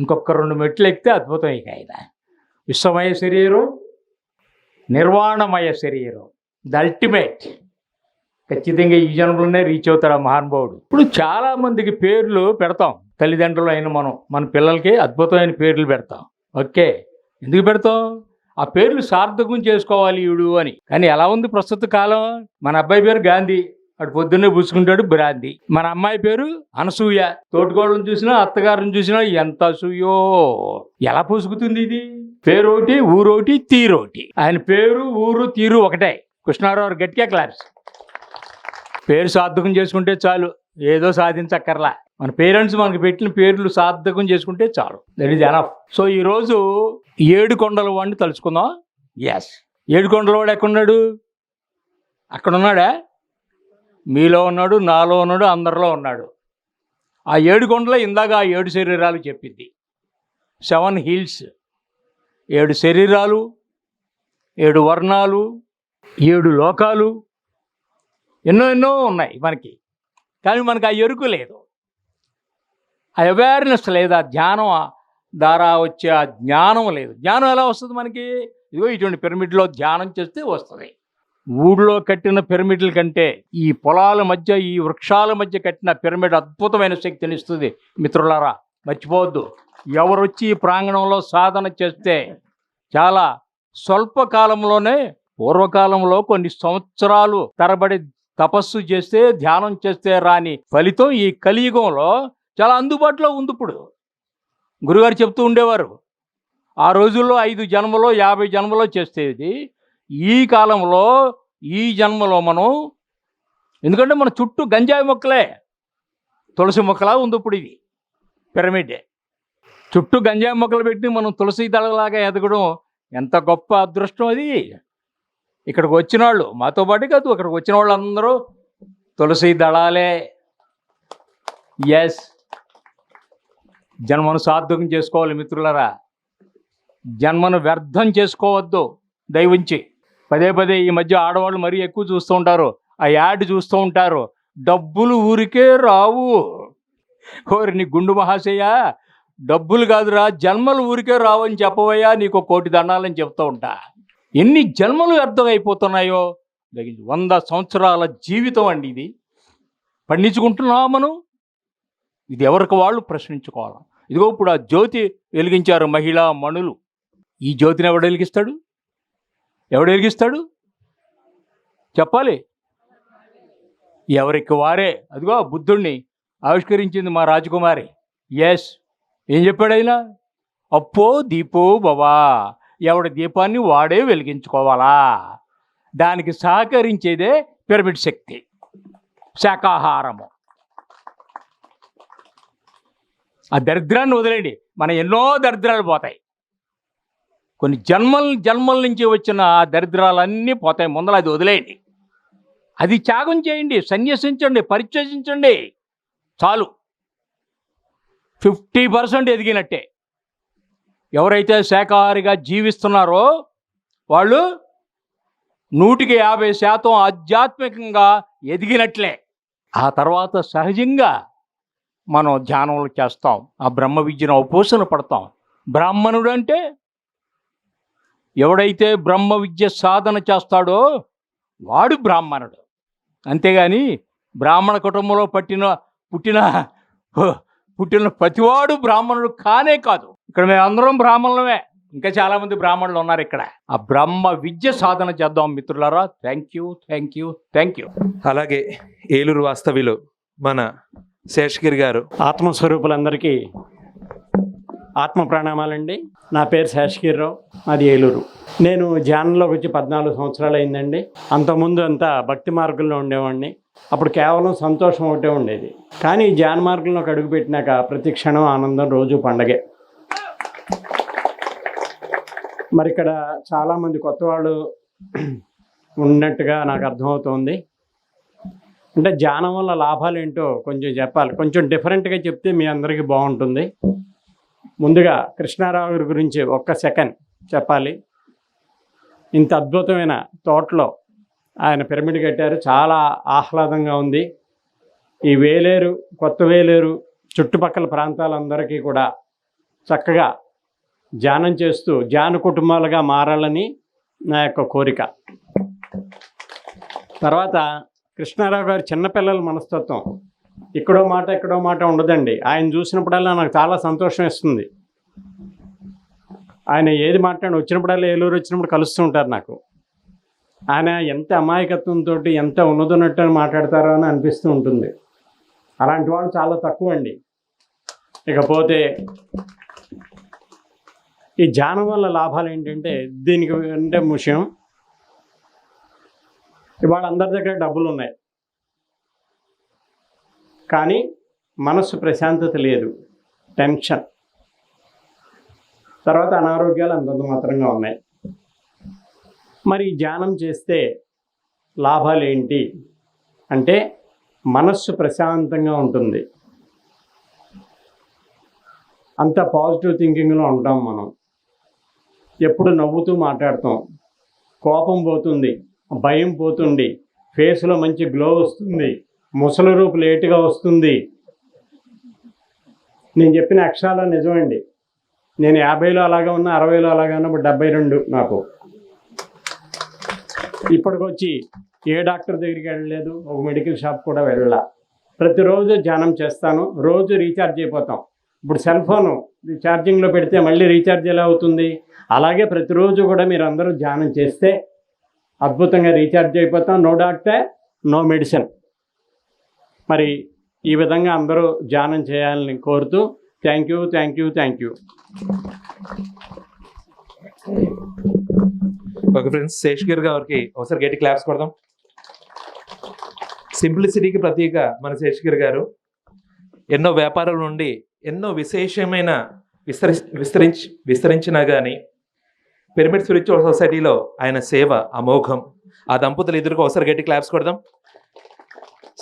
ఇంకొక 2 మెట్లు ఎక్కితే అద్భుతం. ఇక ఆయన విశ్వమయ శరీరం, నిర్వాణమయ శరీరం, ది అల్టిమేట్. ఖచ్చితంగా ఈ జన్మలోనే రీచ్ అవుతాడు ఆ మహానుభావుడు. ఇప్పుడు చాలామందికి పేర్లు పెడతాం, తల్లిదండ్రులు అయిన మన పిల్లలకి అద్భుతమైన పేర్లు పెడతాం. ఓకే, ఎందుకు పెడతాం? ఆ పేర్లు సార్థకం చేసుకోవాలి ఈడు అని. కానీ ఎలా ఉంది ప్రస్తుత కాలం? మన అబ్బాయి పేరు గాంధీ, అటు పొద్దున్నే పూసుకుంటాడు బ్రాంతి. మన అమ్మాయి పేరు అనసూయ, తోటికోళ్ళని చూసినా అత్తగారిని చూసినా ఎంత అసూయో. ఎలా పూసుకుతుంది ఇది? పేరు ఒకటి, ఊరు ఒకటి, తీరు ఒకటి. ఆయన పేరు, ఊరు, తీరు ఒకటే. కృష్ణారావు గట్టిగా క్లాప్స్. పేరు సార్థకం చేసుకుంటే చాలు, ఏదో సాధించక్కర్లా. మన పేరెంట్స్ మనకు పెట్టిన పేర్లు సార్థకం చేసుకుంటే చాలు, దట్ ఈజ్ ఎనఫ్. సో ఈరోజు 7 కొండల వాడిని తలుచుకుందాం. ఎస్, 7 కొండల వాడు ఎక్కడున్నాడు? అక్కడ ఉన్నాడా? మీలో ఉన్నాడు, నాలో ఉన్నాడు, అందరిలో ఉన్నాడు. ఆ 7 కొండలే ఇందాక ఆ 7 శరీరాలు చెప్పింది. 7 హిల్స్, 7 శరీరాలు, 7 వర్ణాలు, 7 లోకాలు, ఎన్నో ఉన్నాయి మనకి. కానీ మనకు ఆ ఎరుకు లేదు, ఆ అవేర్నెస్ లేదు, ఆ ధ్యానం ద్వారా వచ్చే ఆ జ్ఞానం లేదు. జ్ఞానం ఎలా వస్తుంది మనకి? ఇదిగో ఇటువంటి పిరమిడ్లో ధ్యానం చేస్తే వస్తుంది. ఊళ్ళో కట్టిన పిరమిడ్ల కంటే ఈ పొలాల మధ్య, ఈ వృక్షాల మధ్య కట్టిన పిరమిడ్ అద్భుతమైన శక్తిని ఇస్తుంది. మిత్రులారా, మర్చిపోవద్దు. ఎవరొచ్చి ఈ ప్రాంగణంలో సాధన చేస్తే చాలా స్వల్ప కాలంలోనే, పూర్వకాలంలో కొన్ని సంవత్సరాలు తరబడి తపస్సు చేస్తే, ధ్యానం చేస్తే రాని ఫలితం ఈ కలియుగంలో చాలా అందుబాటులో ఉంది. ఇప్పుడు గురుగారు చెప్తూ ఉండేవారు, ఆ రోజుల్లో 5 జన్మలో 50 జన్మలో చేసేది ఈ కాలంలో, ఈ జన్మలో మనం, ఎందుకంటే మన చుట్టూ గంజాయి మొక్కలే, తులసి మొక్కలా ఉంది ఇప్పుడు ఇది పిరమిడ్. చుట్టూ గంజాయి మొక్కలు పెట్టి మనం తులసి దళలాగా ఎదగడం ఎంత గొప్ప అదృష్టం అది. ఇక్కడికి వచ్చిన వాళ్ళు, మాతో పాటు కాదు, ఇక్కడికి వచ్చిన వాళ్ళందరూ తులసి దళాలే. ఎస్, జన్మను సార్థకం చేసుకోవాలి మిత్రులరా. జన్మను వ్యర్థం చేసుకోవద్దు దయవుంచి. పదే ఈ మధ్య ఆడవాళ్ళు మరీ ఎక్కువ చూస్తూ ఉంటారు, ఆ యాడ్ చూస్తూ ఉంటారు, డబ్బులు ఊరికే రావు. ఓరి నీ గుండు మహాశయ, డబ్బులు కాదురా, జన్మలు ఊరికే రావు అని చెప్పవయ్యా, నీకు 1 కోటి దండాలని చెప్తూ ఉంటా. ఎన్ని జన్మలు వ్యర్థం అయిపోతున్నాయో. 100 సంవత్సరాల జీవితం అండి ఇది. పండించుకుంటున్నావా మనం? ఇది ఎవరికి వాళ్ళు ప్రశ్నించుకోవాలి. ఇదిగో ఇప్పుడు ఆ జ్యోతి వెలిగించారు మహిళా మణులు. ఈ జ్యోతిని ఎవడు వెలిగిస్తాడు? ఎవడు వెలిగిస్తాడు చెప్పాలి? ఎవరికి వారే. అదిగో బుద్ధుణ్ణి ఆవిష్కరించింది మా రాజకుమారి. ఎస్, ఏం చెప్పాడు ఆయన? అప్పో దీపో భవా, ఎవడి దీపాన్ని వాడే వెలిగించుకోవాలా. దానికి సహకరించేదే పిరమిడ్ శక్తి. శాకాహారము. ఆ దరిద్రాన్ని వదిలేండి, మన ఎన్నో దరిద్రాలు పోతాయి. కొన్ని జన్మల నుంచి వచ్చిన ఆ దరిద్రాలన్నీ పోతాయి. ముందర అది వదిలేయండి, అది త్యాగం చేయండి, సన్యసించండి, పరిత్యజించండి, చాలు. 50% ఎదిగినట్టే. ఎవరైతే శాకాహారిగా జీవిస్తున్నారో వాళ్ళు 150% ఆధ్యాత్మికంగా ఎదిగినట్లే. ఆ తర్వాత సహజంగా మనం ధ్యానంలో చేస్తాం, ఆ బ్రహ్మ విద్యను ఉపోసన పడతాం. బ్రాహ్మణుడు అంటే ఎవడైతే బ్రహ్మ విద్య సాధన చేస్తాడో వాడు బ్రాహ్మణుడు. అంతేగాని బ్రాహ్మణ కుటుంబంలో పుట్టిన ప్రతివాడు బ్రాహ్మణుడు కానే కాదు. ఇక్కడ మేము అందరం బ్రాహ్మణులమే, ఇంకా చాలామంది బ్రాహ్మణులు ఉన్నారు ఇక్కడ. ఆ బ్రహ్మ విద్య సాధన చేద్దాం మిత్రులారా. Thank you, thank you, thank you. అలాగే ఏలూరు వాస్తవ్యులు మన శేషగిరి గారు. ఆత్మస్వరూపులందరికీ ఆత్మ ప్రణామాలండి. నా పేరు శేషగిరిరావు, అది ఏలూరు. నేను ధ్యానంలోకి వచ్చి 14 సంవత్సరాలు అయిందండి. అంతకుముందు అంతా భక్తి మార్గంలో ఉండేవాడిని. అప్పుడు కేవలం సంతోషం ఒకటే ఉండేది. కానీ ధ్యాన మార్గంలోకి అడుగుపెట్టినాక ప్రతి క్షణం ఆనందం, రోజు పండగే. మరి ఇక్కడ చాలామంది కొత్త వాళ్ళు ఉన్నట్టుగా నాకు అర్థమవుతోంది. అంటే ధ్యానం వల్ల లాభాలు ఏంటో కొంచెం చెప్పాలి. కొంచెం డిఫరెంట్గా చెప్తే మీ అందరికీ బాగుంటుంది. ముందుగా కృష్ణారావు గారి గురించి ఒక్క సెకండ్ చెప్పాలి. ఇంత అద్భుతమైన తోటలో ఆయన పిరమిడ్ కట్టారు, చాలా ఆహ్లాదంగా ఉంది. ఈ వేలేరు, కొత్త వేలేరు చుట్టుపక్కల ప్రాంతాలందరికీ కూడా చక్కగా ధ్యానం చేస్తూ ధ్యాన కుటుంబాలుగా మారాలని నా యొక్క కోరిక. తర్వాత కృష్ణారావు గారు చిన్నపిల్లల మనస్తత్వం, ఇక్కడో మాట ఉండదండి. ఆయన చూసినప్పుడల్లా నాకు చాలా సంతోషం ఇస్తుంది. ఆయన ఏది వచ్చినప్పుడల్లా ఏలూరు వచ్చినప్పుడు కలుస్తూ ఉంటారు నాకు. ఆయన ఎంత అమాయకత్వంతో ఎంత ఉన్నదన్నట్టు మాట్లాడతారో అని అనిపిస్తూ ఉంటుంది. అలాంటి వాళ్ళు చాలా తక్కువ అండి. ఇకపోతే ఈ ధ్యానం వల్ల లాభాలు ఏంటంటే, దీనికి అంటే విషయం, ఇవాళ అందరి దగ్గర డబ్బులు ఉన్నాయి కానీ మనస్సు ప్రశాంతత లేదు, టెన్షన్, తర్వాత అనారోగ్యాలు అంతంత మాత్రంగా ఉన్నాయి. మరి ధ్యానం చేస్తే లాభాలు ఏంటి అంటే, మనస్సు ప్రశాంతంగా ఉంటుంది, అంత పాజిటివ్ థింకింగ్లో ఉంటాం మనం, ఎప్పుడు నవ్వుతూ మాట్లాడతాం, కోపం పోతుంది, భయం పోతుంది, ఫేస్లో మంచి గ్లో వస్తుంది, ముసలి రూపు లేటుగా వస్తుంది. నేను చెప్పిన అక్షరాలు నిజమండి. నేను 50లో అలాగా ఉన్నా, 60లో అలాగా ఉన్నా, ఇప్పుడు 72 నాకు. ఇప్పటికొచ్చి ఏ డాక్టర్ దగ్గరికి వెళ్ళలేదు, ఒక మెడికల్ షాప్ కూడా వెళ్ళాల. ప్రతిరోజు ధ్యానం చేస్తాను, రోజు రీఛార్జ్ అయిపోతాం. ఇప్పుడు సెల్ ఫోను ఛార్జింగ్లో పెడితే మళ్ళీ రీఛార్జ్ ఎలా అవుతుంది, అలాగే ప్రతిరోజు కూడా మీరు అందరూ ధ్యానం చేస్తే అద్భుతంగా రీఛార్జ్ అయిపోతాం. No doctor, no medicine. మరి ఈ విధంగా అందరూ ధ్యానం చేయాలని కోరుతూ thank you. Okay friends, Seshagiri గారికి ఒకసారి గట్టి క్లాప్స్ కొడదాం. సింప్లిసిటీకి ప్రతీక మన శేషగిరి గారు. ఎన్నో వ్యాపారాల నుండి ఎన్నో విశేషమైన విస్తరించినా కానీ పిరమిడ్ స్పిరిచువల్ సొసైటీలో ఆయన సేవ అమోఘం. ఆ దంపతులు ఎదురుగా ఒకసారి గట్టి క్లాప్స్ కొడదాం.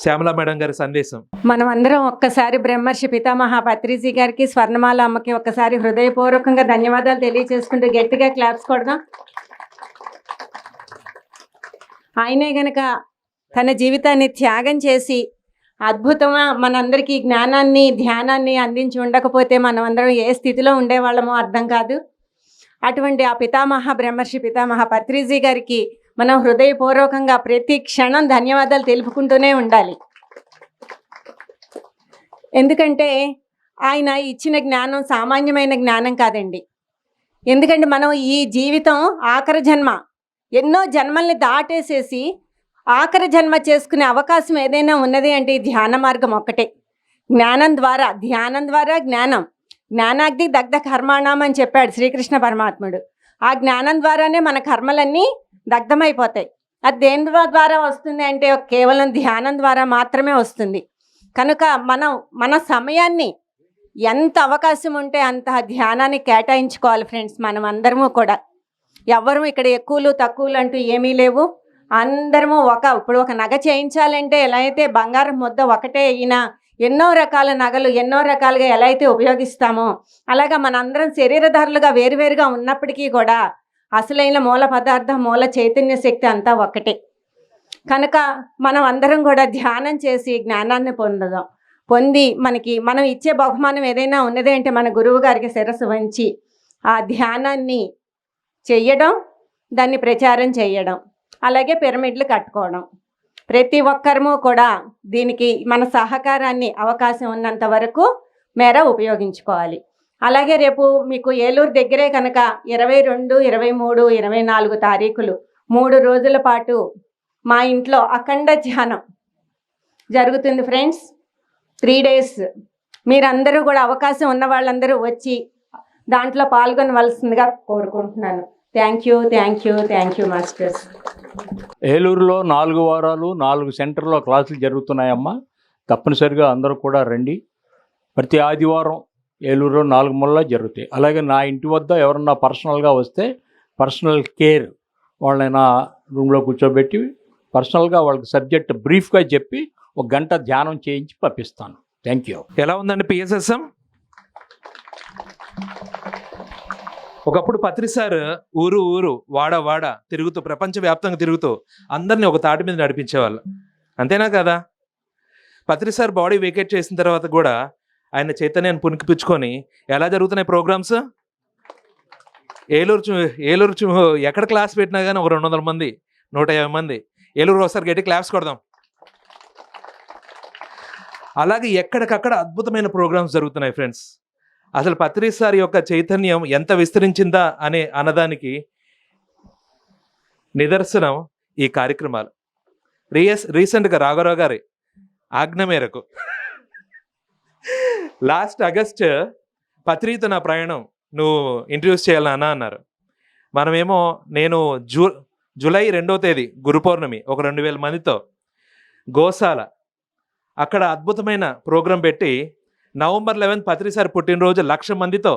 శ్యామలా మేడం గారి సందేశం. మనం అందరం ఒక్కసారి బ్రహ్మర్షి పితామహ పత్రిజీ గారికి, స్వర్ణమాల అమ్మకి ఒక్కసారి హృదయపూర్వకంగా ధన్యవాదాలు తెలియజేసుకుంటూ గట్టిగా క్లాప్స్ కొడదాం. ఆయనే గనక తన జీవితాన్ని త్యాగం చేసి అద్భుతంగా మనందరికీ జ్ఞానాన్ని, ధ్యానాన్ని అందించి ఉండకపోతే మనం అందరం ఏ స్థితిలో ఉండేవాళ్ళమో అర్థం కాదు. అటువంటి ఆ పితామహ బ్రహ్మర్షి పితామహ పత్రిజీ గారికి మనం హృదయపూర్వకంగా ప్రతి క్షణం ధన్యవాదాలు తెలుపుకుంటూనే ఉండాలి. ఎందుకంటే ఆయన ఇచ్చిన జ్ఞానం సామాన్యమైన జ్ఞానం కాదండి. ఎందుకంటే మనం ఈ జీవితం ఆఖరి జన్మ, ఎన్నో జన్మల్ని దాటేసేసి ఆఖరి జన్మ చేసుకునే అవకాశం ఏదైనా ఉన్నది అంటే ఈ ధ్యాన మార్గం ఒక్కటే. ధ్యానం ద్వారా జ్ఞానం, జ్ఞానాగ్ని దగ్ధ కర్మాణం అని చెప్పాడు శ్రీకృష్ణ పరమాత్ముడు. ఆ జ్ఞానం ద్వారానే మన కర్మలన్నీ దగ్ధమైపోతాయి. అది దేని ద్వారా వస్తుంది అంటే కేవలం ధ్యానం ద్వారా మాత్రమే వస్తుంది. కనుక మన సమయాన్ని ఎంత అవకాశం ఉంటే అంత ధ్యానాన్ని కేటాయించుకోవాలి ఫ్రెండ్స్. మనం అందరము కూడా ఎవ్వరూ ఇక్కడ ఎక్కువలు తక్కువలు అంటూ ఏమీ లేవు. అందరము ఇప్పుడు ఒక నగ చేయించాలంటే ఎలా అయితే బంగారం ముద్ద ఒకటే అయినా ఎన్నో రకాల నగలు ఎన్నో రకాలుగా ఎలా అయితే ఉపయోగిస్తామో అలాగా మనందరం శరీరధారులుగా వేరువేరుగా ఉన్నప్పటికీ కూడా అసలైన మూల పదార్థం మూల చైతన్య శక్తి అంతా ఒకటే. కనుక మనం అందరం కూడా ధ్యానం చేసి జ్ఞానాన్ని పొంది మనం ఇచ్చే బహుమానం ఏదైనా ఉన్నది అంటే మన గురువు గారికి శిరస్సు వంచి ఆ ధ్యానాన్ని చెయ్యడం, దాన్ని ప్రచారం చేయడం, అలాగే పిరమిడ్లు కట్టుకోవడం. ప్రతి ఒక్కరము కూడా దీనికి మన సహకారాన్ని అవకాశం ఉన్నంత వరకు మేర ఉపయోగించుకోవాలి. అలాగే రేపు మీకు ఏలూరు దగ్గరే కనుక 22, 23, 24 తారీఖులు 3 రోజుల పాటు మా ఇంట్లో అఖండ ధ్యానం జరుగుతుంది ఫ్రెండ్స్. 3 days మీరందరూ కూడా అవకాశం ఉన్న వాళ్ళందరూ వచ్చి దాంట్లో పాల్గొనవలసిందిగా కోరుకుంటున్నాను. Thank you masters. ఏలూరులో 4 వారాలు 4 సెంటర్లో క్లాసులు జరుగుతున్నాయమ్మా. తప్పనిసరిగా అందరూ కూడా రండి. ప్రతి ఆదివారం ఏలూరులో 4 మూలలా జరుగుతాయి. అలాగే నా ఇంటి వద్ద ఎవరన్నా పర్సనల్గా వస్తే పర్సనల్ కేర్ వాళ్ళైనా రూమ్లో కూర్చోబెట్టి పర్సనల్గా వాళ్ళకి సబ్జెక్ట్ బ్రీఫ్గా చెప్పి 1 గంట ధ్యానం చేయించి పంపిస్తాను. Thank you. ఎలా ఉందండి పిఎస్ఎస్ఎం? ఒకప్పుడు పత్రి సార్ ఊరు వాడ తిరుగుతూ ప్రపంచవ్యాప్తంగా తిరుగుతూ అందరినీ ఒక తాటి మీద నడిపించేవాళ్ళు, అంతేనా కదా? పత్రి సార్ బాడీ వేకేట్ చేసిన తర్వాత కూడా ఆయన చైతన్యాన్ని పుణికిపుచ్చుకొని ఎలా జరుగుతున్నాయి ప్రోగ్రామ్స్? ఏలూరు ఎక్కడ క్లాస్ పెట్టినా కానీ ఒక 200 మంది 150 మంది ఏలూరు ఒకసారి గట్టి క్లాప్స్ కొడదాం. అలాగే ఎక్కడికక్కడ అద్భుతమైన ప్రోగ్రామ్స్ జరుగుతున్నాయి ఫ్రెండ్స్. అసలు పత్రి సార్ యొక్క చైతన్యం ఎంత విస్తరించిందా అన్నదానికి నిదర్శనం ఈ కార్యక్రమాలు. రీసెంట్గా రాఘవరావు గారి ఆజ్ఞ మేరకు లాస్ట్ ఆగస్ట్ పత్రితో నా ప్రయాణం నువ్వు ఇంట్రడ్యూస్ చేయాలన్నా అన్నారు. మనమేమో నేను జూలై 2వ తేదీ గురు పౌర్ణమి ఒక 2000 మందితో గోశాల అక్కడ అద్భుతమైన ప్రోగ్రాం పెట్టి November 11 పత్రి సార్ పుట్టినరోజు 1,00,000 మందితో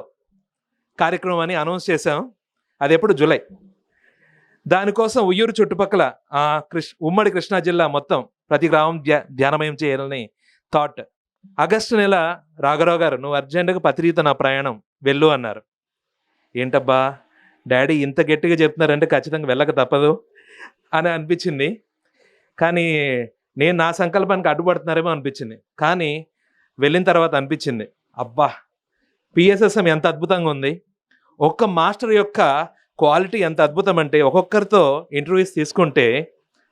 కార్యక్రమం అని అనౌన్స్ చేశాం. అది ఎప్పుడు జూలై. దానికోసం ఉయ్యూరు చుట్టుపక్కల ఉమ్మడి కృష్ణా జిల్లా మొత్తం ప్రతి గ్రామం ధ్యానమయం చేయాలని థాట్. ఆగస్టు నెల రాఘరావు గారు నువ్వు అర్జెంటుగా పత్రితో నా ప్రయాణం వెళ్ళు అన్నారు. ఏంటబ్బా డాడీ ఇంత గట్టిగా చెప్తున్నారంటే ఖచ్చితంగా వెళ్ళక తప్పదు అని అనిపించింది. కానీ నేను నా సంకల్పానికి అడ్డుపడుతున్నారేమో అనిపించింది. కానీ వెళ్ళిన తర్వాత అనిపించింది అబ్బా పిఎస్ఎస్ఎం ఎంత అద్భుతంగా ఉంది, ఒక్క మాస్టర్ యొక్క క్వాలిటీ ఎంత అద్భుతం అంటే ఒక్కొక్కరితో ఇంటర్వ్యూస్ తీసుకుంటే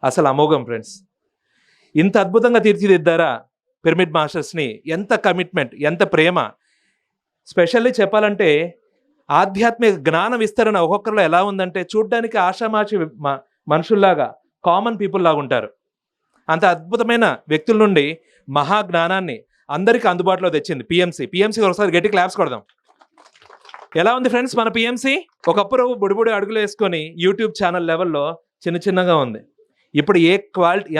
అసలు అమోఘం ఫ్రెండ్స్. ఇంత అద్భుతంగా తీర్చిదిద్దారా పిరమిడ్ మాస్టర్స్ని, ఎంత కమిట్మెంట్ ఎంత ప్రేమ. స్పెషల్లీ చెప్పాలంటే ఆధ్యాత్మిక జ్ఞాన విస్తరణ ఒక్కొక్కరిలో ఎలా ఉందంటే చూడ్డానికి ఆషామాషి మనుషుల్లాగా కామన్ పీపుల్ లాగా ఉంటారు. అంత అద్భుతమైన వ్యక్తుల నుండి మహాజ్ఞానాన్ని అందరికీ అందుబాటులో తెచ్చింది పిఎంసి ఒకసారి గట్టి క్లాప్స్ కొడదాం. ఎలా ఉంది ఫ్రెండ్స్ మన పిఎంసి? ఒకప్పుడు బుడిబుడి అడుగులు వేసుకొని యూట్యూబ్ ఛానల్ లెవెల్లో చిన్నగా ఉంది. ఇప్పుడు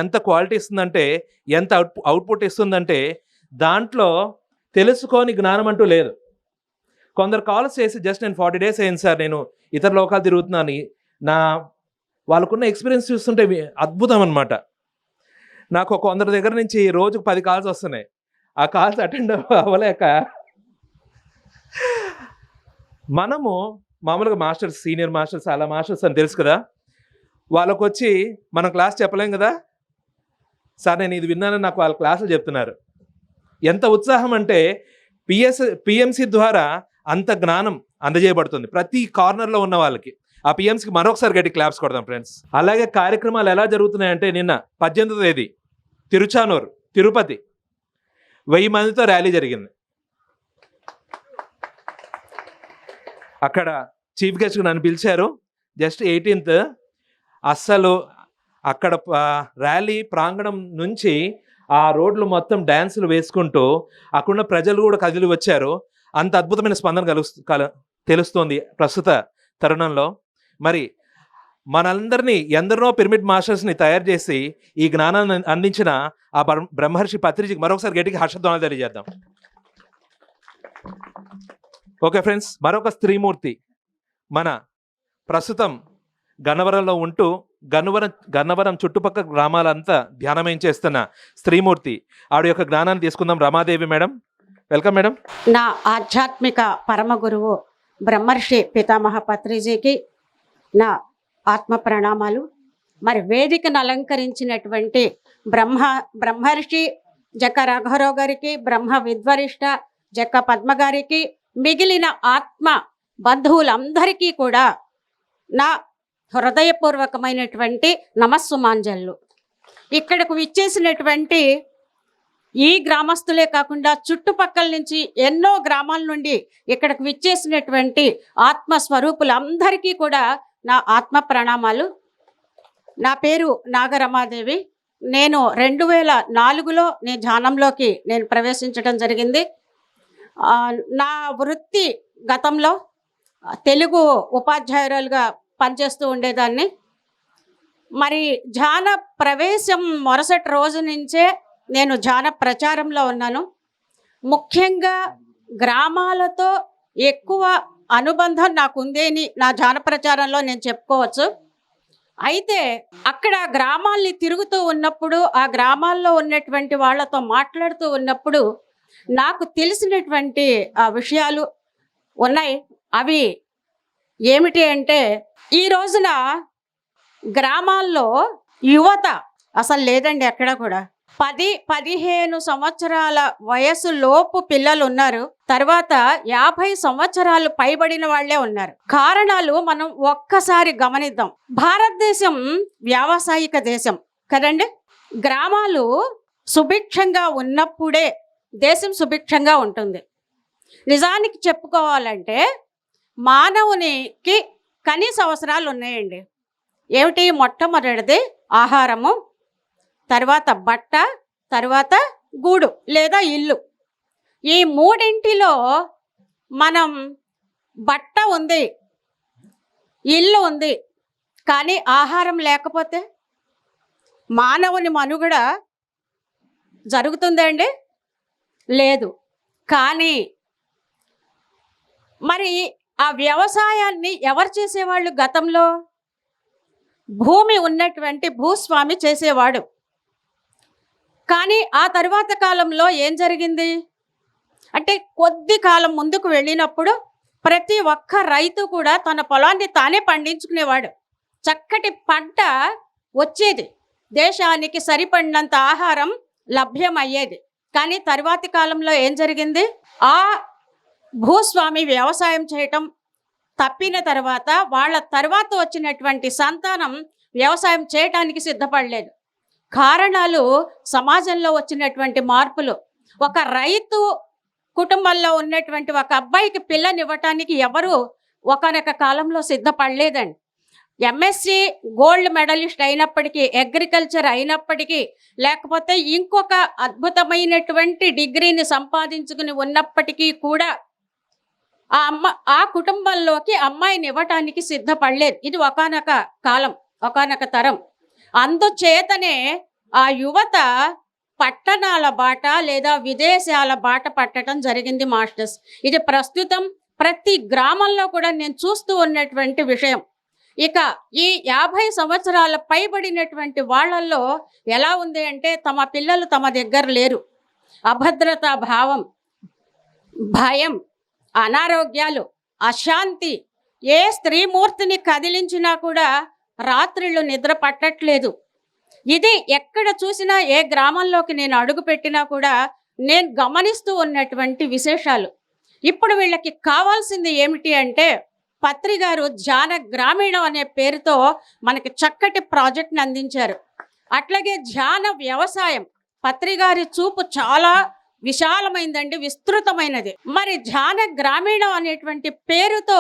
ఎంత క్వాలిటీ ఇస్తుందంటే ఎంత అవుట్పుట్ ఇస్తుందంటే దాంట్లో తెలుసుకోని జ్ఞానం అంటూ లేదు. కొందరు కాల్స్ చేసి జస్ట్ నేను 40 days అయింది సార్ నేను ఇతర లోకాలు తిరుగుతున్నాను, వాళ్ళకున్న ఎక్స్పీరియన్స్ చూస్తుంటే అద్భుతం అనమాట. నాకు కొందరి దగ్గర నుంచి రోజుకు 10 calls వస్తున్నాయి. ఆ కాల్స్ అటెండ్ అవ్వలేక మనము మామూలుగా మాస్టర్స్ సీనియర్ మాస్టర్స్ అలా మాస్టర్స్ అని తెలుసు కదా, వాళ్ళకు వచ్చి మనం క్లాస్ చెప్పలేం కదా. సార్ నేను ఇది విన్నానని నాకు వాళ్ళ క్లాసులు చెప్తున్నారు. ఎంత ఉత్సాహం అంటే పిఎంసి ద్వారా అంత జ్ఞానం అందజేయబడుతుంది ప్రతి కార్నర్లో ఉన్న వాళ్ళకి. ఆ పిఎంసికి మరొకసారి గట్టి క్లాప్స్ కొడదాం ఫ్రెండ్స్. అలాగే కార్యక్రమాలు ఎలా జరుగుతున్నాయంటే నిన్న 18వ తేదీ తిరుచానూరు తిరుపతి 1000 మందితో ర్యాలీ జరిగింది. అక్కడ చీఫ్ గెస్ట్గా నన్ను పిలిచారు. జస్ట్ 18th అస్సలు అక్కడ ర్యాలీ ప్రాంగణం నుంచి ఆ రోడ్లు మొత్తం డ్యాన్సులు వేసుకుంటూ అక్కడున్న ప్రజలు కూడా కదిలి వచ్చారు. అంత అద్భుతమైన స్పందన తెలుస్తోంది ప్రస్తుత తరుణంలో. మరి మనందరినీ ఎందరో పిరమిడ్ మాస్టర్స్ని తయారు చేసి ఈ జ్ఞానాన్ని అందించిన ఆ బ్రహ్మర్షి పత్రిజీకి మరొకసారి గట్టిగా హర్షధ్వానాలు తెలియజేద్దాం. ఓకే ఫ్రెండ్స్, మరొక స్త్రీమూర్తి మన ప్రస్తుతం గన్నవరంలో ఉంటూ గన్నవరం చుట్టుపక్కల గ్రామాలంతా ధ్యానమయం చేస్తున్న స్త్రీమూర్తి, ఆవిడ యొక్క జ్ఞానాన్ని తీసుకుందాం. Ramadevi madam, welcome madam. నా ఆధ్యాత్మిక పరమ గురువు బ్రహ్మర్షి పితామహ పత్రిజీకి నా ఆత్మ ప్రణామాలు. మరి వేదికను అలంకరించినటువంటి బ్రహ్మర్షి జక్క రాఘవరావు గారికి, బ్రహ్మ విద్వరిష్ట జక్క పద్మ గారికి, మిగిలిన ఆత్మ బంధువులందరికీ కూడా నా హృదయపూర్వకమైనటువంటి నమస్సుమాంజళ్ళు. ఇక్కడకు విచ్చేసినటువంటి ఈ గ్రామస్తులే కాకుండా చుట్టుపక్కల నుంచి ఎన్నో గ్రామాల నుండి ఇక్కడికి విచ్చేసినటువంటి ఆత్మస్వరూపులందరికీ కూడా నా ఆత్మ ప్రణామాలు. నా పేరు నాగరమాదేవి. నేను 2004లో నేను ధ్యానంలోకి ప్రవేశించడం జరిగింది. నా వృత్తి గతంలో తెలుగు ఉపాధ్యాయురాలుగా పనిచేస్తూ ఉండేదాన్ని. మరి ధ్యాన ప్రవేశం మరుసటి రోజు నుంచే నేను ధ్యాన ప్రచారంలో ఉన్నాను. ముఖ్యంగా గ్రామాలతో ఎక్కువ అనుబంధం నాకు ఉందేని నా ధ్యాన ప్రచారంలో నేను చెప్పుకోవచ్చు. అయితే అక్కడ గ్రామాల్ని తిరుగుతూ ఉన్నప్పుడు, ఆ గ్రామాల్లో ఉన్నటువంటి వాళ్ళతో మాట్లాడుతూ ఉన్నప్పుడు నాకు తెలిసినటువంటి విషయాలు ఉన్నాయి. అవి ఏమిటి అంటే, ఈ రోజున గ్రామాల్లో యువత అసలు లేదండి ఎక్కడ కూడా. 10-15 సంవత్సరాల వయసు లోపు పిల్లలు ఉన్నారు. తర్వాత 50 సంవత్సరాలు పైబడిన వాళ్లే ఉన్నారు. కారణాలు మనం ఒక్కసారి గమనిద్దాం. భారతదేశం వ్యావసాయిక దేశం కదండి. గ్రామాలు సుభిక్షంగా ఉన్నప్పుడే దేశం సుభిక్షంగా ఉంటుంది. నిజానికి చెప్పుకోవాలంటే మానవునికి కనీస అవసరాలు ఉన్నాయండి. ఏమిటి? మొట్టమొదటిది ఆహారము, తర్వాత బట్ట, తర్వాత గూడు లేదా ఇల్లు. ఈ మూడింటిలో మనం బట్ట ఉంది, ఇల్లు ఉంది, కానీ ఆహారం లేకపోతే మానవుని మనుగడ జరుగుతుందండి? లేదు. కానీ మరి ఆ వ్యవసాయాన్ని ఎవరు చేసేవాళ్ళు? గతంలో భూమి ఉన్నటువంటి భూస్వామి చేసేవాడు. కానీ ఆ తర్వాత కాలంలో ఏం జరిగింది అంటే, కొద్ది కాలం ముందుకు వెళ్ళినప్పుడు ప్రతి ఒక్క రైతు కూడా తన పొలాన్ని తానే పండించుకునేవాడు. చక్కటి పంట వచ్చేది, దేశానికి సరిపడినంత ఆహారం లభ్యమయ్యేది. కానీ తర్వాతి కాలంలో ఏం జరిగింది? ఆ భూస్వామి వ్యవసాయం చేయటం తప్పిన తర్వాత వాళ్ళ తర్వాత వచ్చినటువంటి సంతానం వ్యవసాయం చేయటానికి సిద్ధపడలేదు. కారణాలు సమాజంలో వచ్చినటువంటి మార్పులు. ఒక రైతు కుటుంబంలో ఉన్నటువంటి ఒక అబ్బాయికి పిల్లనివ్వటానికి ఎవరు ఒకనొక కాలంలో సిద్ధపడలేదండి. ఎంఎస్సి గోల్డ్ మెడలిస్ట్ అయినప్పటికీ, అగ్రికల్చర్ అయినప్పటికీ, లేకపోతే ఇంకొక అద్భుతమైనటువంటి డిగ్రీని సంపాదించుకుని ఉన్నప్పటికీ కూడా ఆ కుటుంబంలోకి అమ్మాయిని ఇవ్వటానికి సిద్ధపడలేదు. ఇది ఒకానొక కాలం, ఒకానొక తరం. అందుచేతనే ఆ యువత పట్టణాల బాట లేదా విదేశాల బాట పట్టడం జరిగింది మాస్టర్స్. ఇది ప్రస్తుతం ప్రతి గ్రామంలో కూడా నేను చూస్తూ ఉన్నటువంటి విషయం. ఇక ఈ 50 సంవత్సరాల పైబడినటువంటి వాళ్ళల్లో ఎలా ఉంది అంటే, తమ పిల్లలు తమ దగ్గర లేరు. అభద్రతా భావం, భయం, అనారోగ్యాలు, అశాంతి. ఏ స్త్రీమూర్తిని కదిలించినా కూడా రాత్రిళ్ళు నిద్ర పట్టట్లేదు. ఇది ఎక్కడ చూసినా, ఏ గ్రామంలోకి నేను అడుగు పెట్టినా కూడా నేను గమనిస్తూ ఉన్నటువంటి విశేషాలు. ఇప్పుడు వీళ్ళకి కావాల్సింది ఏమిటి అంటే, పత్రి గారు ధ్యాన గ్రామీణం అనే పేరుతో మనకి చక్కటి ప్రాజెక్ట్ని అందించారు. అట్లాగే ధ్యాన వ్యవసాయం, పత్రి గారి చూపు చాలా విశాలమైందండి, విస్తృతమైనది. మరి ధ్యాన గ్రామీణం అనేటువంటి పేరుతో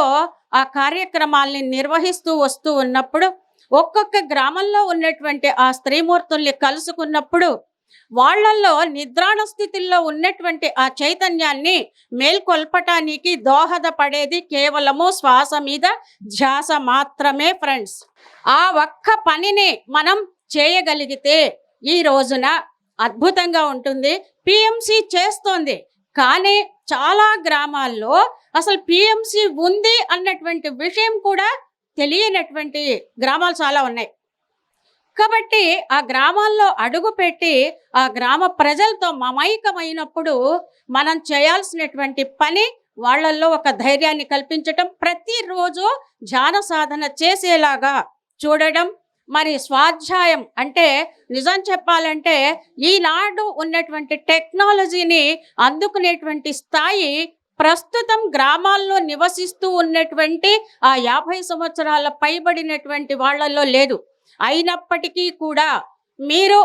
ఆ కార్యక్రమాల్ని నిర్వహిస్తూ వస్తూ ఉన్నప్పుడు, ఒక్కొక్క గ్రామంలో ఉన్నటువంటి ఆ స్త్రీమూర్తుల్ని కలుసుకున్నప్పుడు వాళ్ళల్లో నిద్రాణ స్థితిలో ఉన్నటువంటి ఆ చైతన్యాన్ని మేల్కొల్పటానికి దోహదపడేది కేవలము శ్వాస మీద ధ్యాస మాత్రమే ఫ్రెండ్స్. ఆ ఒక్క పనిని మనం చేయగలిగితే ఈ రోజున అద్భుతంగా ఉంటుంది. పిఎంసి చేస్తోంది, కానీ చాలా గ్రామాల్లో అసలు పిఎంసి ఉంది అన్నటువంటి విషయం కూడా తెలియనటువంటి గ్రామాలు చాలా ఉన్నాయి. కాబట్టి ఆ గ్రామాల్లో అడుగుపెట్టి ఆ గ్రామ ప్రజలతో మమైకమైనప్పుడు మనం చేయాల్సినటువంటి పని వాళ్ళల్లో ఒక ధైర్యాన్ని కల్పించటం, ప్రతిరోజు ధ్యాన సాధన చేసేలాగా చూడడం. మరి స్వాధ్యాయం అంటే నిజం చెప్పాలంటే ఈనాడు ఉన్నటువంటి టెక్నాలజీని అందుకునేటువంటి స్థాయి ప్రస్తుతం గ్రామాల్లో నివసిస్తూ ఉన్నటువంటి ఆ 50 సంవత్సరాల పైబడినటువంటి వాళ్ళల్లో లేదు. అయినప్పటికీ కూడా మీరు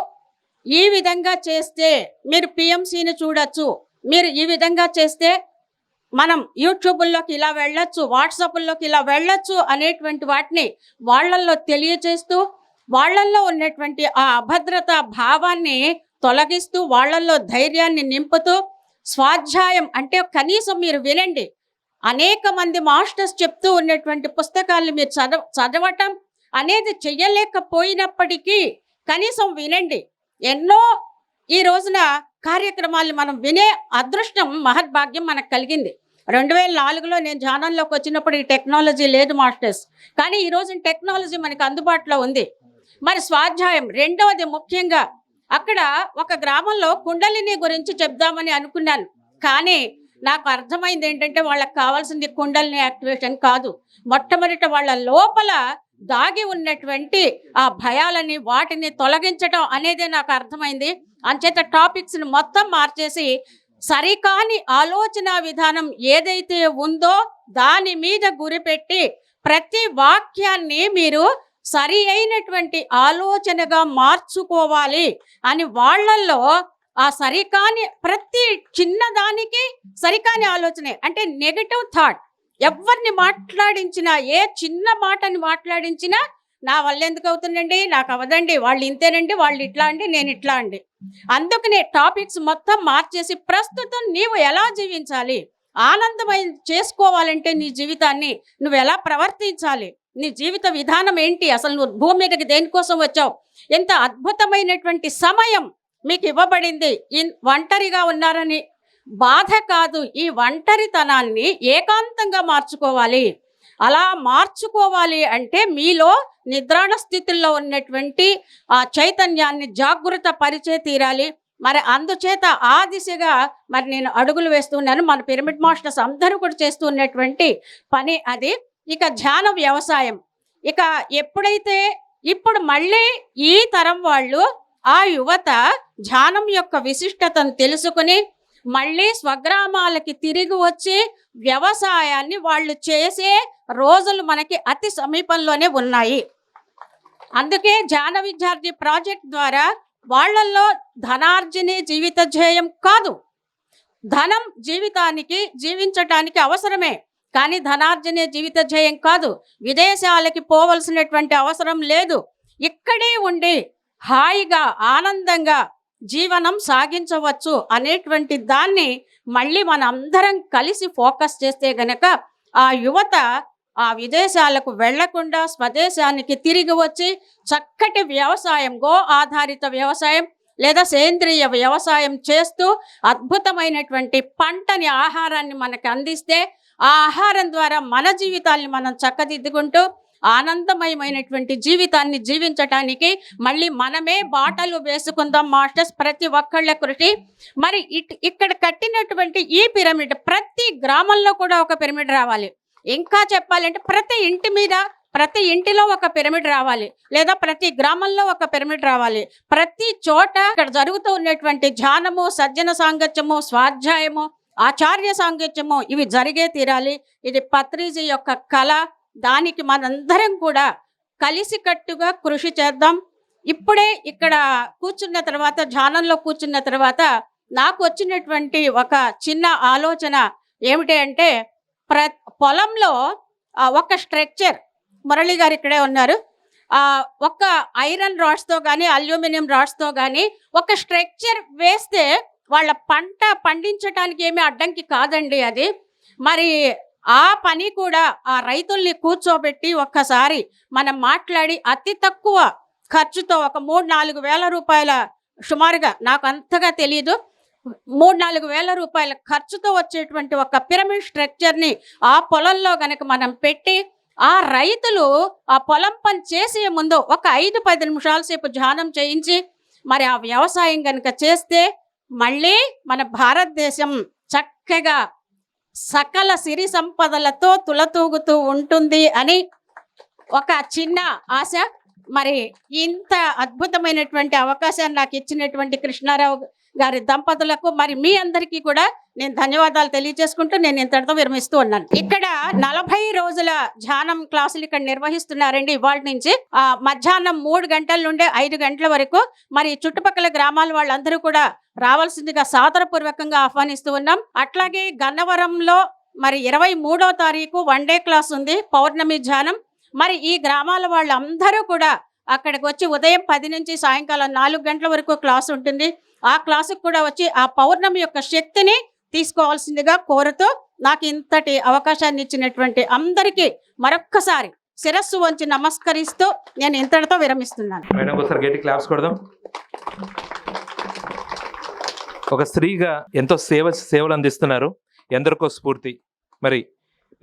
ఈ విధంగా చేస్తే మీరు పిఎంసిని చూడొచ్చు, మీరు ఈ విధంగా చేస్తే మనం యూట్యూబ్లోకి ఇలా వెళ్ళొచ్చు, వాట్సాప్లోకి ఇలా వెళ్ళొచ్చు అనేటువంటి వాటిని వాళ్ళల్లో తెలియచేస్తూ, వాళ్ళల్లో ఉన్నటువంటి ఆ అభద్రతా భావాన్ని తొలగిస్తూ, వాళ్ళల్లో ధైర్యాన్ని నింపుతూ, స్వాధ్యాయం అంటే కనీసం మీరు వినండి. అనేక మంది మాస్టర్స్ చెప్తూ ఉన్నటువంటి పుస్తకాలను మీరు చదవటం అనేది చెయ్యలేకపోయినప్పటికీ కనీసం వినండి. ఎన్నో ఈ రోజున కార్యక్రమాలు మనం వినే అదృష్టం, మహద్భాగ్యం మనకు కలిగింది. 2004లో నేను ధ్యానంలోకి వచ్చినప్పుడు ఈ టెక్నాలజీ లేదు మాస్టర్స్, కానీ ఈరోజు టెక్నాలజీ మనకు అందుబాటులో ఉంది. మరి స్వాధ్యాయం రెండవది ముఖ్యంగా అక్కడ ఒక గ్రామంలో కుండలిని గురించి చెప్దామని అనుకున్నాను, కానీ నాకు అర్థమైంది ఏంటంటే వాళ్ళకి కావాల్సింది కుండలిని యాక్టివేషన్ కాదు, మొట్టమొదట వాళ్ళ లోపల దాగి ఉన్నటువంటి ఆ భయాలని వాటిని తొలగించడం అనేదే నాకు అర్థమైంది. అంచేత టాపిక్స్ని మొత్తం మార్చేసి సరికాని ఆలోచన విధానం ఏదైతే ఉందో దాని మీద గురిపెట్టి ప్రతి వాక్యాన్ని మీరు సరి అయినటువంటి ఆలోచనగా మార్చుకోవాలి అని వాళ్ళల్లో ఆ సరికాని ప్రతి చిన్నదానికి సరికాని ఆలోచనే అంటే నెగటివ్ థాట్. ఎవరిని మాట్లాడించినా, ఏ చిన్న మాటని మాట్లాడించినా నా వల్ల ఎందుకు అవుతుందండి, నాకు అవదండి, వాళ్ళు ఇంతేనండి, వాళ్ళు ఇట్లా అండి, నేను ఇట్లా అండి. అందుకనే టాపిక్స్ మొత్తం మార్చేసి ప్రస్తుతం నీవు ఎలా జీవించాలి, ఆనందమయం చేసుకోవాలంటే నీ జీవితాన్ని నువ్వు ఎలా ప్రవర్తించాలి, నీ జీవిత విధానం ఏంటి, అసలు నువ్వు భూమి మీదకి దేనికోసం వచ్చావు, ఎంత అద్భుతమైనటువంటి సమయం మీకు ఇవ్వబడింది. ఒంటరిగా ఉన్నారని బాధ కాదు, ఈ ఒంటరితనాన్ని ఏకాంతంగా మార్చుకోవాలి. అలా మార్చుకోవాలి అంటే మీలో నిద్రాణ స్థితిలో ఉన్నటువంటి ఆ చైతన్యాన్ని జాగృత పరిచే తీరాలి. మరి అందుచేత ఆ దిశగా మరి నేను అడుగులు వేస్తున్నాను. మన పిరమిడ్ మాస్టర్స్ అందరూ కూడా చేస్తూ ఉన్నటువంటి పని అది. ఇక ధ్యాన వ్యవసాయం, ఇక ఎప్పుడైతే ఇప్పుడు మళ్ళీ ఈ తరం వాళ్ళు ఆ యువత ధ్యానం యొక్క విశిష్టతను తెలుసుకుని మళ్ళీ స్వగ్రామాలకి తిరిగి వచ్చి వ్యవసాయాన్ని వాళ్ళు చేసే రోజులు మనకి అతి సమీపంలోనే ఉన్నాయి. అందుకే ధ్యాన విద్యార్థి ప్రాజెక్ట్ ద్వారా వాళ్ళల్లో ధనార్జనే జీవిత ధ్యేయం కాదు. ధనం జీవించటానికి అవసరమే, కానీ ధనార్జనే జీవిత ధ్యేయం కాదు. విదేశాలకి పోవలసినటువంటి అవసరం లేదు. ఇక్కడే ఉండి హాయిగా ఆనందంగా జీవనం సాగించవచ్చు అనేటువంటి దాన్ని మళ్ళీ మన అందరం కలిసి ఫోకస్ చేస్తే గనక ఆ యువత ఆ విదేశాలకు వెళ్లకుండా స్వదేశానికి తిరిగి వచ్చి చక్కటి వ్యవసాయం, గో ఆధారిత వ్యవసాయం లేదా సేంద్రియ వ్యవసాయం చేస్తూ అద్భుతమైనటువంటి పంటని, ఆహారాన్ని మనకు అందిస్తే ఆ ఆహారం ద్వారా మన జీవితాన్ని మనం చక్కదిద్దుకుంటూ ఆనందమయమైనటువంటి జీవితాన్ని జీవించటానికి మళ్ళీ మనమే బాటలు వేసుకుందాం మాస్టర్స్. ప్రతి ఒక్కళ్ళ కృషి. మరి ఇక్కడ కట్టినటువంటి ఈ పిరమిడ్ ప్రతి గ్రామంలో కూడా ఒక పిరమిడ్ రావాలి. ఇంకా చెప్పాలంటే ప్రతి ఇంటి మీద, ప్రతి ఇంటిలో ఒక పిరమిడ్ రావాలి, లేదా ప్రతి గ్రామంలో ఒక పిరమిడ్ రావాలి. ప్రతి చోట ఇక్కడ జరుగుతూ ఉన్నటువంటి ధ్యానము, సజ్జన సాంగత్యము, స్వాధ్యాయము, ఆచార్య సాంగత్యము ఇవి జరిగే తీరాలి. ఇది పత్రిజీ యొక్క కళ. దానికి మనందరం కూడా కలిసికట్టుగా కృషి చేద్దాం. ఇప్పుడే ఇక్కడ కూర్చున్న తర్వాత, ధ్యానంలో కూర్చున్న తర్వాత నాకు వచ్చినటువంటి ఒక చిన్న ఆలోచన ఏమిటి అంటే, పొలంలో ఒక స్ట్రక్చర్, మురళి గారు ఇక్కడే ఉన్నారు, ఒక ఐరన్ రాడ్స్తో కానీ అల్యూమినియం రాడ్స్తో కానీ ఒక స్ట్రక్చర్ వేస్తే వాళ్ళ పంట పండించడానికి ఏమీ అడ్డంకి కాదండి అది. మరి ఆ పని కూడా ఆ రైతుల్ని కూర్చోబెట్టి ఒక్కసారి మనం మాట్లాడి అతి తక్కువ ఖర్చుతో ఒక 3-4 వేల రూపాయల సుమారుగా, నాకు అంతగా తెలియదు, 3-4 వేల రూపాయల ఖర్చుతో వచ్చేటువంటి ఒక పిరమిడ్ స్ట్రక్చర్ని ఆ పొలంలో గనక మనం పెట్టి ఆ రైతులు ఆ పొలం పని చేసే ముందు ఒక 5-10 నిమిషాల సేపు ధ్యానం చేయించి మరి ఆ వ్యవసాయం కనుక చేస్తే మళ్ళీ మన భారతదేశం చక్కగా సకల సిరి సంపదలతో తులతూగుతూ ఉంటుంది అని ఒక చిన్న ఆశ. మరి ఇంత అద్భుతమైనటువంటి అవకాశాన్ని నాకు ఇచ్చినటువంటి కృష్ణారావు గారి దంపతులకు మరి మీ అందరికీ కూడా నేను ధన్యవాదాలు తెలియజేసుకుంటూ నేను ఇంతటితో విరమిస్తూ ఉన్నాను. ఇక్కడ 40 రోజుల ధ్యానం క్లాసులు ఇక్కడ నిర్వహిస్తున్నారండి. ఇవాళ నుంచి మధ్యాహ్నం 3 గంటల నుండి 5 గంటల వరకు. మరి చుట్టుపక్కల గ్రామాల వాళ్ళందరూ కూడా రావాల్సిందిగా సాదరపూర్వకంగా ఆహ్వానిస్తూ ఉన్నాం. అట్లాగే గన్నవరంలో మరి 23వ తారీఖు 1 డే క్లాస్ ఉంది, పౌర్ణమి ధ్యానం. మరి ఈ గ్రామాల వాళ్ళందరూ కూడా అక్కడికి వచ్చి ఉదయం 10 నుంచి సాయంకాలం 4 గంటల వరకు క్లాస్ ఉంటుంది. ఆ క్లాసుకు కూడా వచ్చి ఆ పౌర్ణమి యొక్క శక్తిని తీసుకోవాల్సిందిగా కోరుతూ నాకు ఇంతటి అవకాశాన్ని ఇచ్చినటువంటి అందరికీ మరొక్కసారి శిరస్సు వంచి నమస్కరిస్తూ నేను ఇంతటితో విరమిస్తున్నాను. మేడం ఒకసారి గట్టి క్లాప్స్ కొడదాం. ఒక స్త్రీగా ఎంతో సేవలు అందిస్తున్నారు, ఎందరికో స్ఫూర్తి. మరి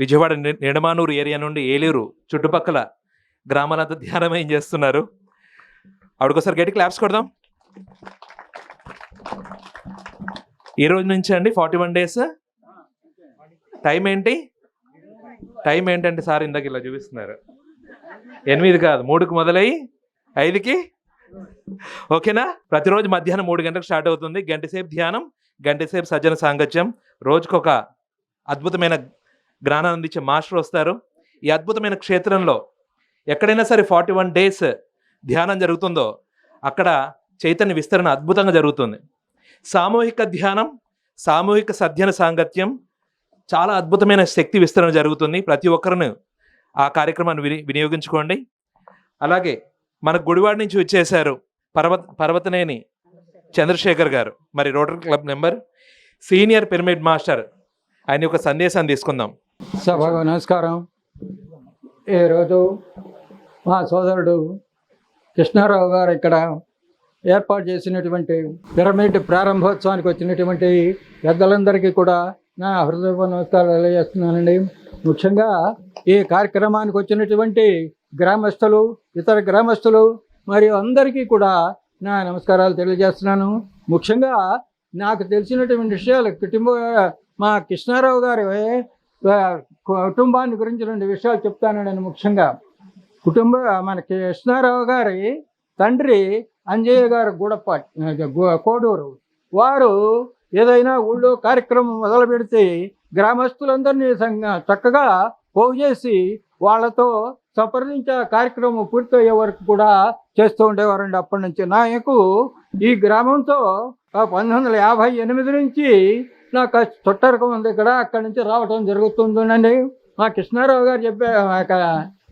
విజయవాడ నిడమానూరు ఏరియా నుండి ఏలూరు చుట్టుపక్కల గ్రామాలంతా ధ్యానం చేస్తున్నారు. ఆవిడకోసారి గట్టి క్లాప్స్ కొడదాం. ఈ రోజు నుంచి అండి 41 డేస్. టైం ఏంటంటే సార్ ఇందాక ఇలా చూపిస్తున్నారు, 8 కాదు 3కి మొదలయ్యి 5కి, ఓకేనా? ప్రతిరోజు మధ్యాహ్నం 3 గంటలకు స్టార్ట్ అవుతుంది. గంట సేపు ధ్యానం, గంట సేపు సజ్జన సాంగత్యం. రోజుకొక అద్భుతమైన జ్ఞానాన్ని అందించే మాస్టర్ వస్తారు. ఈ అద్భుతమైన క్షేత్రంలో ఎక్కడైనా సరే 41 డేస్ ధ్యానం జరుగుతుందో అక్కడ చైతన్య విస్తరణ అద్భుతంగా జరుగుతుంది. సామూహిక ధ్యానం, సామూహిక సజ్జన సాంగత్యం, చాలా అద్భుతమైన శక్తి విస్తరణ జరుగుతుంది. ప్రతి ఒక్కరిని ఆ కార్యక్రమాన్ని వినియోగించుకోండి. అలాగే మన గుడివాడ నుంచి వచ్చేసారు పర్వతనేని చంద్రశేఖర్ గారు, మరి rotary club member, senior pyramid master. ఆయన యొక్క సందేశాన్ని తీసుకుందాం. సభకు నమస్కారం. ఈరోజు మా సోదరుడు కృష్ణారావు గారు ఇక్కడ ఏర్పాటు చేసినటువంటి పిరమిడ్ ప్రారంభోత్సవానికి వచ్చినటువంటి పెద్దలందరికీ కూడా నా హృదయపూర్వక నమస్కారాలు తెలియజేస్తున్నానండి. ముఖ్యంగా ఈ కార్యక్రమానికి వచ్చినటువంటి గ్రామస్తులు, ఇతర గ్రామస్తులు మరియు అందరికీ కూడా నా నమస్కారాలు తెలియజేస్తున్నాను. ముఖ్యంగా నాకు తెలిసినటువంటి విషయాలు మా కృష్ణారావు గారి కుటుంబాన్ని గురించి 2 విషయాలు చెప్తాను నేను. ముఖ్యంగా మన కృష్ణారావు గారి తండ్రి అంజయ్య గారు కోడూరు. వారు ఏదైనా ఊళ్ళో కార్యక్రమం మొదలు పెడితే గ్రామస్తులందరినీ చక్కగా పోగు చేసి వాళ్ళతో సంప్రదించే కార్యక్రమం పూర్తయ్యే వరకు కూడా చేస్తూ ఉండేవారండి. అప్పటి నుంచి నాకు ఈ గ్రామంతో 1958 నుంచి నాకు చుట్టరకం ఉంది ఇక్కడ. అక్కడి నుంచి రావటం జరుగుతుందండి. మా కృష్ణారావు గారు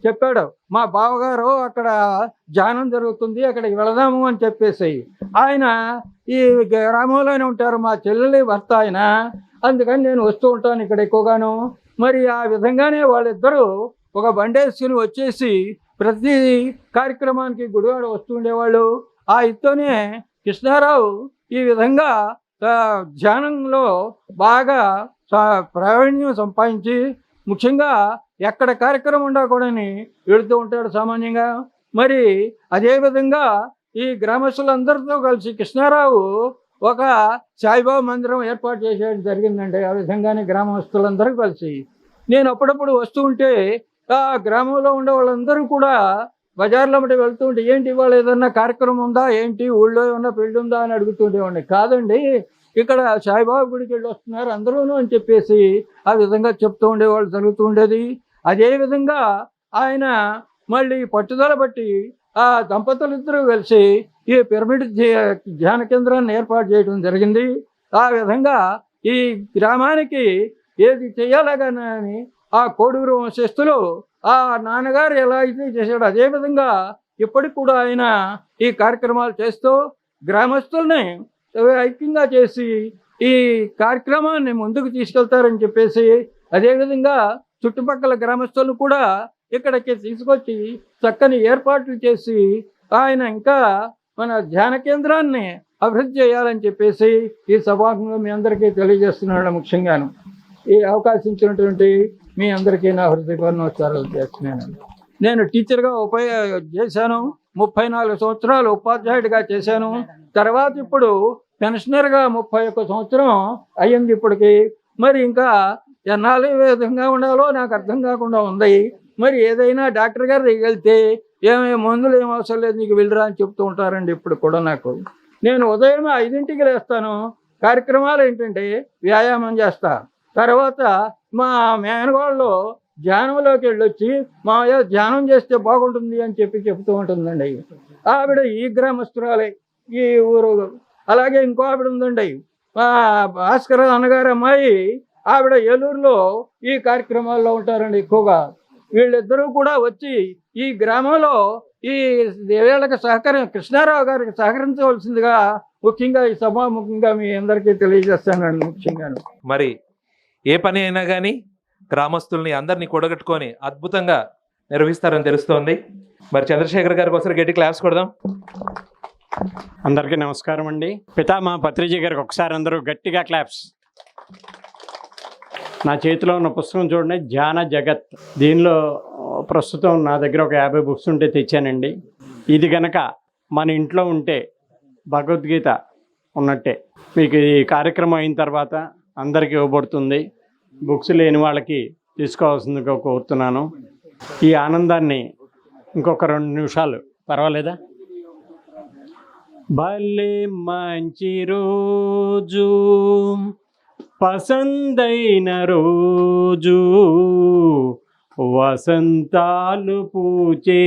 చెప్పాడు, మా బావగారు అక్కడ ధ్యానం జరుగుతుంది, అక్కడికి వెళదాము అని చెప్పేసి. ఆయన ఈ గ్రామంలోనే ఉంటారు, మా చెల్లెలి భర్త ఆయన. అందుకని నేను వస్తూ ఉంటాను ఇక్కడ ఎక్కువగాను. మరి ఆ విధంగానే వాళ్ళిద్దరూ ఒక బండేసుకుని వచ్చేసి ప్రతి కార్యక్రమానికి గుడివాడ వస్తూ ఉండేవాళ్ళు. ఆ ఇతోనే కృష్ణారావు ఈ విధంగా ధ్యానంలో బాగా ప్రావీణ్యం సంపాదించి ముఖ్యంగా ఎక్కడ కార్యక్రమం ఉండా కూడా వెళుతూ ఉంటాడు సామాన్యంగా. మరి అదేవిధంగా ఈ గ్రామస్తులందరితో కలిసి కృష్ణారావు ఒక సాయిబాబా మందిరం ఏర్పాటు చేసేయడం జరిగిందండి. ఆ విధంగానే గ్రామస్తులందరూ కలిసి నేను అప్పుడప్పుడు వస్తూ ఉంటే ఆ గ్రామంలో ఉండే వాళ్ళందరూ కూడా బజార్లో బట్టి వెళ్తూ ఉంటే ఏంటి ఇవాళ ఏదన్నా కార్యక్రమం ఉందా, ఏంటి ఊళ్ళో ఏమన్నా పెళ్ళి ఉందా అని అడుగుతుండేవాడిని. కాదండి, ఇక్కడ సాయిబాబా గుడికి వెళ్ళి వస్తున్నారు అందరూను అని చెప్పేసి ఆ విధంగా చెప్తూ ఉండేవాళ్ళు జరుగుతూ ఉండేది. అదేవిధంగా ఆయన మళ్ళీ పట్టుదల బట్టి ఆ దంపతులిద్దరూ కలిసి ఈ పిరమిడ్ ధ్యాన కేంద్రాన్ని ఏర్పాటు చేయడం జరిగింది. ఆ విధంగా ఈ గ్రామానికి ఏది చేయాలగానని ఆ కోడూరు వంశస్థులు ఆ నాన్నగారు ఎలా అయితే చేశాడో అదేవిధంగా ఇప్పటికి కూడా ఆయన ఈ కార్యక్రమాలు చేస్తూ గ్రామస్తుల్ని ఐక్యంగా చేసి ఈ కార్యక్రమాన్ని ముందుకు తీసుకెళ్తారని చెప్పేసి, అదేవిధంగా చుట్టుపక్కల గ్రామస్తులను కూడా ఇక్కడికి తీసుకొచ్చి చక్కని ఏర్పాట్లు చేసి ఆయన ఇంకా మన ధ్యాన కేంద్రాన్ని అభివృద్ధి చేయాలని చెప్పేసి ఈ సభాముఖంగా మీ అందరికీ తెలియజేస్తున్నాడు. ముఖ్యంగాను ఈ అవకాశం ఇచ్చినటువంటి మీ అందరికీ నా హృదయపూర్వక నమస్కారాలు చేస్తున్నాను. నేను టీచర్గా చేశాను, 34 సంవత్సరాలు ఉపాధ్యాయుడిగా చేశాను. తర్వాత ఇప్పుడు పెన్షనర్గా 31 సంవత్సరం అయ్యింది ఇప్పటికి. మరి ఇంకా ఎన్నాళ్ళు ఏ విధంగా ఉండాలో నాకు అర్థం కాకుండా ఉంది. మరి ఏదైనా డాక్టర్ గారి దగ్గరికి వెళ్తే మందులు ఏం అవసరం లేదు, నీకు వెళ్ళరా అని చెప్తూ ఉంటారండి. ఇప్పుడు కూడా నాకు నేను ఉదయం 5ంటికి లేస్తాను. కార్యక్రమాలు ఏంటంటే వ్యాయామం చేస్తా. తర్వాత మా మేనగోళ్ళు ధ్యానంలోకి వెళ్ళొచ్చి ధ్యానం చేస్తే బాగుంటుంది అని చెప్తూ ఉంటుందండి. ఆవిడ ఈ గ్రామస్తురాలే, ఈ ఊరు. అలాగే ఇంకో ఆవిడ ఉందండి, మా భాస్కర్ అన్నగారు అమ్మాయి. ఆవిడ ఏలూరులో ఈ కార్యక్రమాల్లో ఉంటారండి ఎక్కువగా. వీళ్ళిద్దరూ కూడా వచ్చి ఈ గ్రామంలో ఈ వీళ్ళకి కృష్ణారావు గారికి సహకరించవలసిందిగా ముఖ్యంగా ఈ సభాముఖంగా మీ అందరికీ తెలియజేస్తానండి. ముఖ్యంగా మరి ఏ పని అయినా కానీ గ్రామస్తుల్ని అందరినీ కూడగట్టుకొని అద్భుతంగా నిర్వహిస్తారని తెలుస్తోంది. మరి చంద్రశేఖర్ గారికి ఒకసారి గట్టి క్లాప్స్ కొడదాం. అందరికీ నమస్కారం అండి. పితామహ పత్రిజీ గారికి ఒకసారి అందరూ గట్టిగా క్లాప్స్. నా చేతిలో ఉన్న పుస్తకం చూడండి, ధ్యాన జగత్. దీనిలో ప్రస్తుతం నా దగ్గర ఒక 50 బుక్స్ ఉంటే తెచ్చానండి. ఇది గనక మన ఇంట్లో ఉంటే భగవద్గీత ఉన్నట్టే. మీకు ఈ కార్యక్రమం అయిన తర్వాత అందరికీ ఇవ్వబడుతుంది. బుక్స్ లేని వాళ్ళకి తీసుకోవాల్సిందిగా కోరుతున్నాను. ఈ ఆనందాన్ని ఇంకొక 2 నిమిషాలు పర్వాలేదా? భలే మంచి రోజు, పసందైన రోజు, వసంతాలు పూచే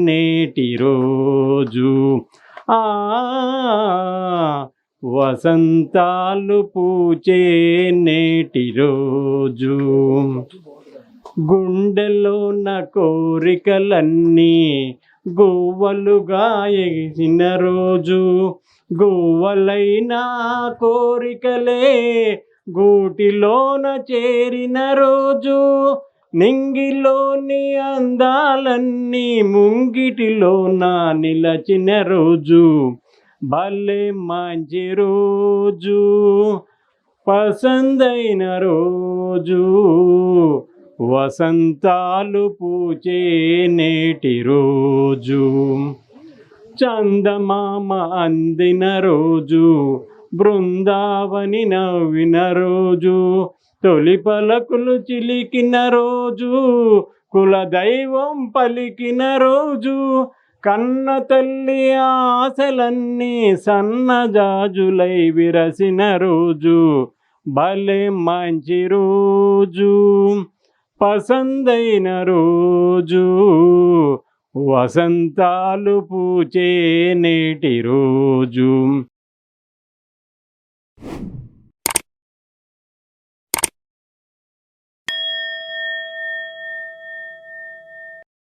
నేటి రోజు, వసంతాలు పూచే నేటి రోజు, గుండెలోన కోరికలన్నీ గువ్వలుగా ఎగిసిన రోజు, గువ్వలైన కోరికలే గూటిలోన చేరిన రోజు, నింగిలోని అందాలన్నీ ముంగిటిలోన నిలచిన రోజు, భలే మంచి రోజు, పసందైన రోజు, వసంతాలు పూచే నేటి రోజు, చందమామ అందిన రోజు, బృందావని నవ్విన రోజు, తొలి పలకులు చిలికిన రోజు, కులదైవం పలికిన రోజు, కన్న తల్లి ఆశలన్నీ సన్నజాజులై విరసిన రోజు, భలే మంచి రోజు, పసందైన రోజు, వసంతాలు పూచే నేటి రోజు.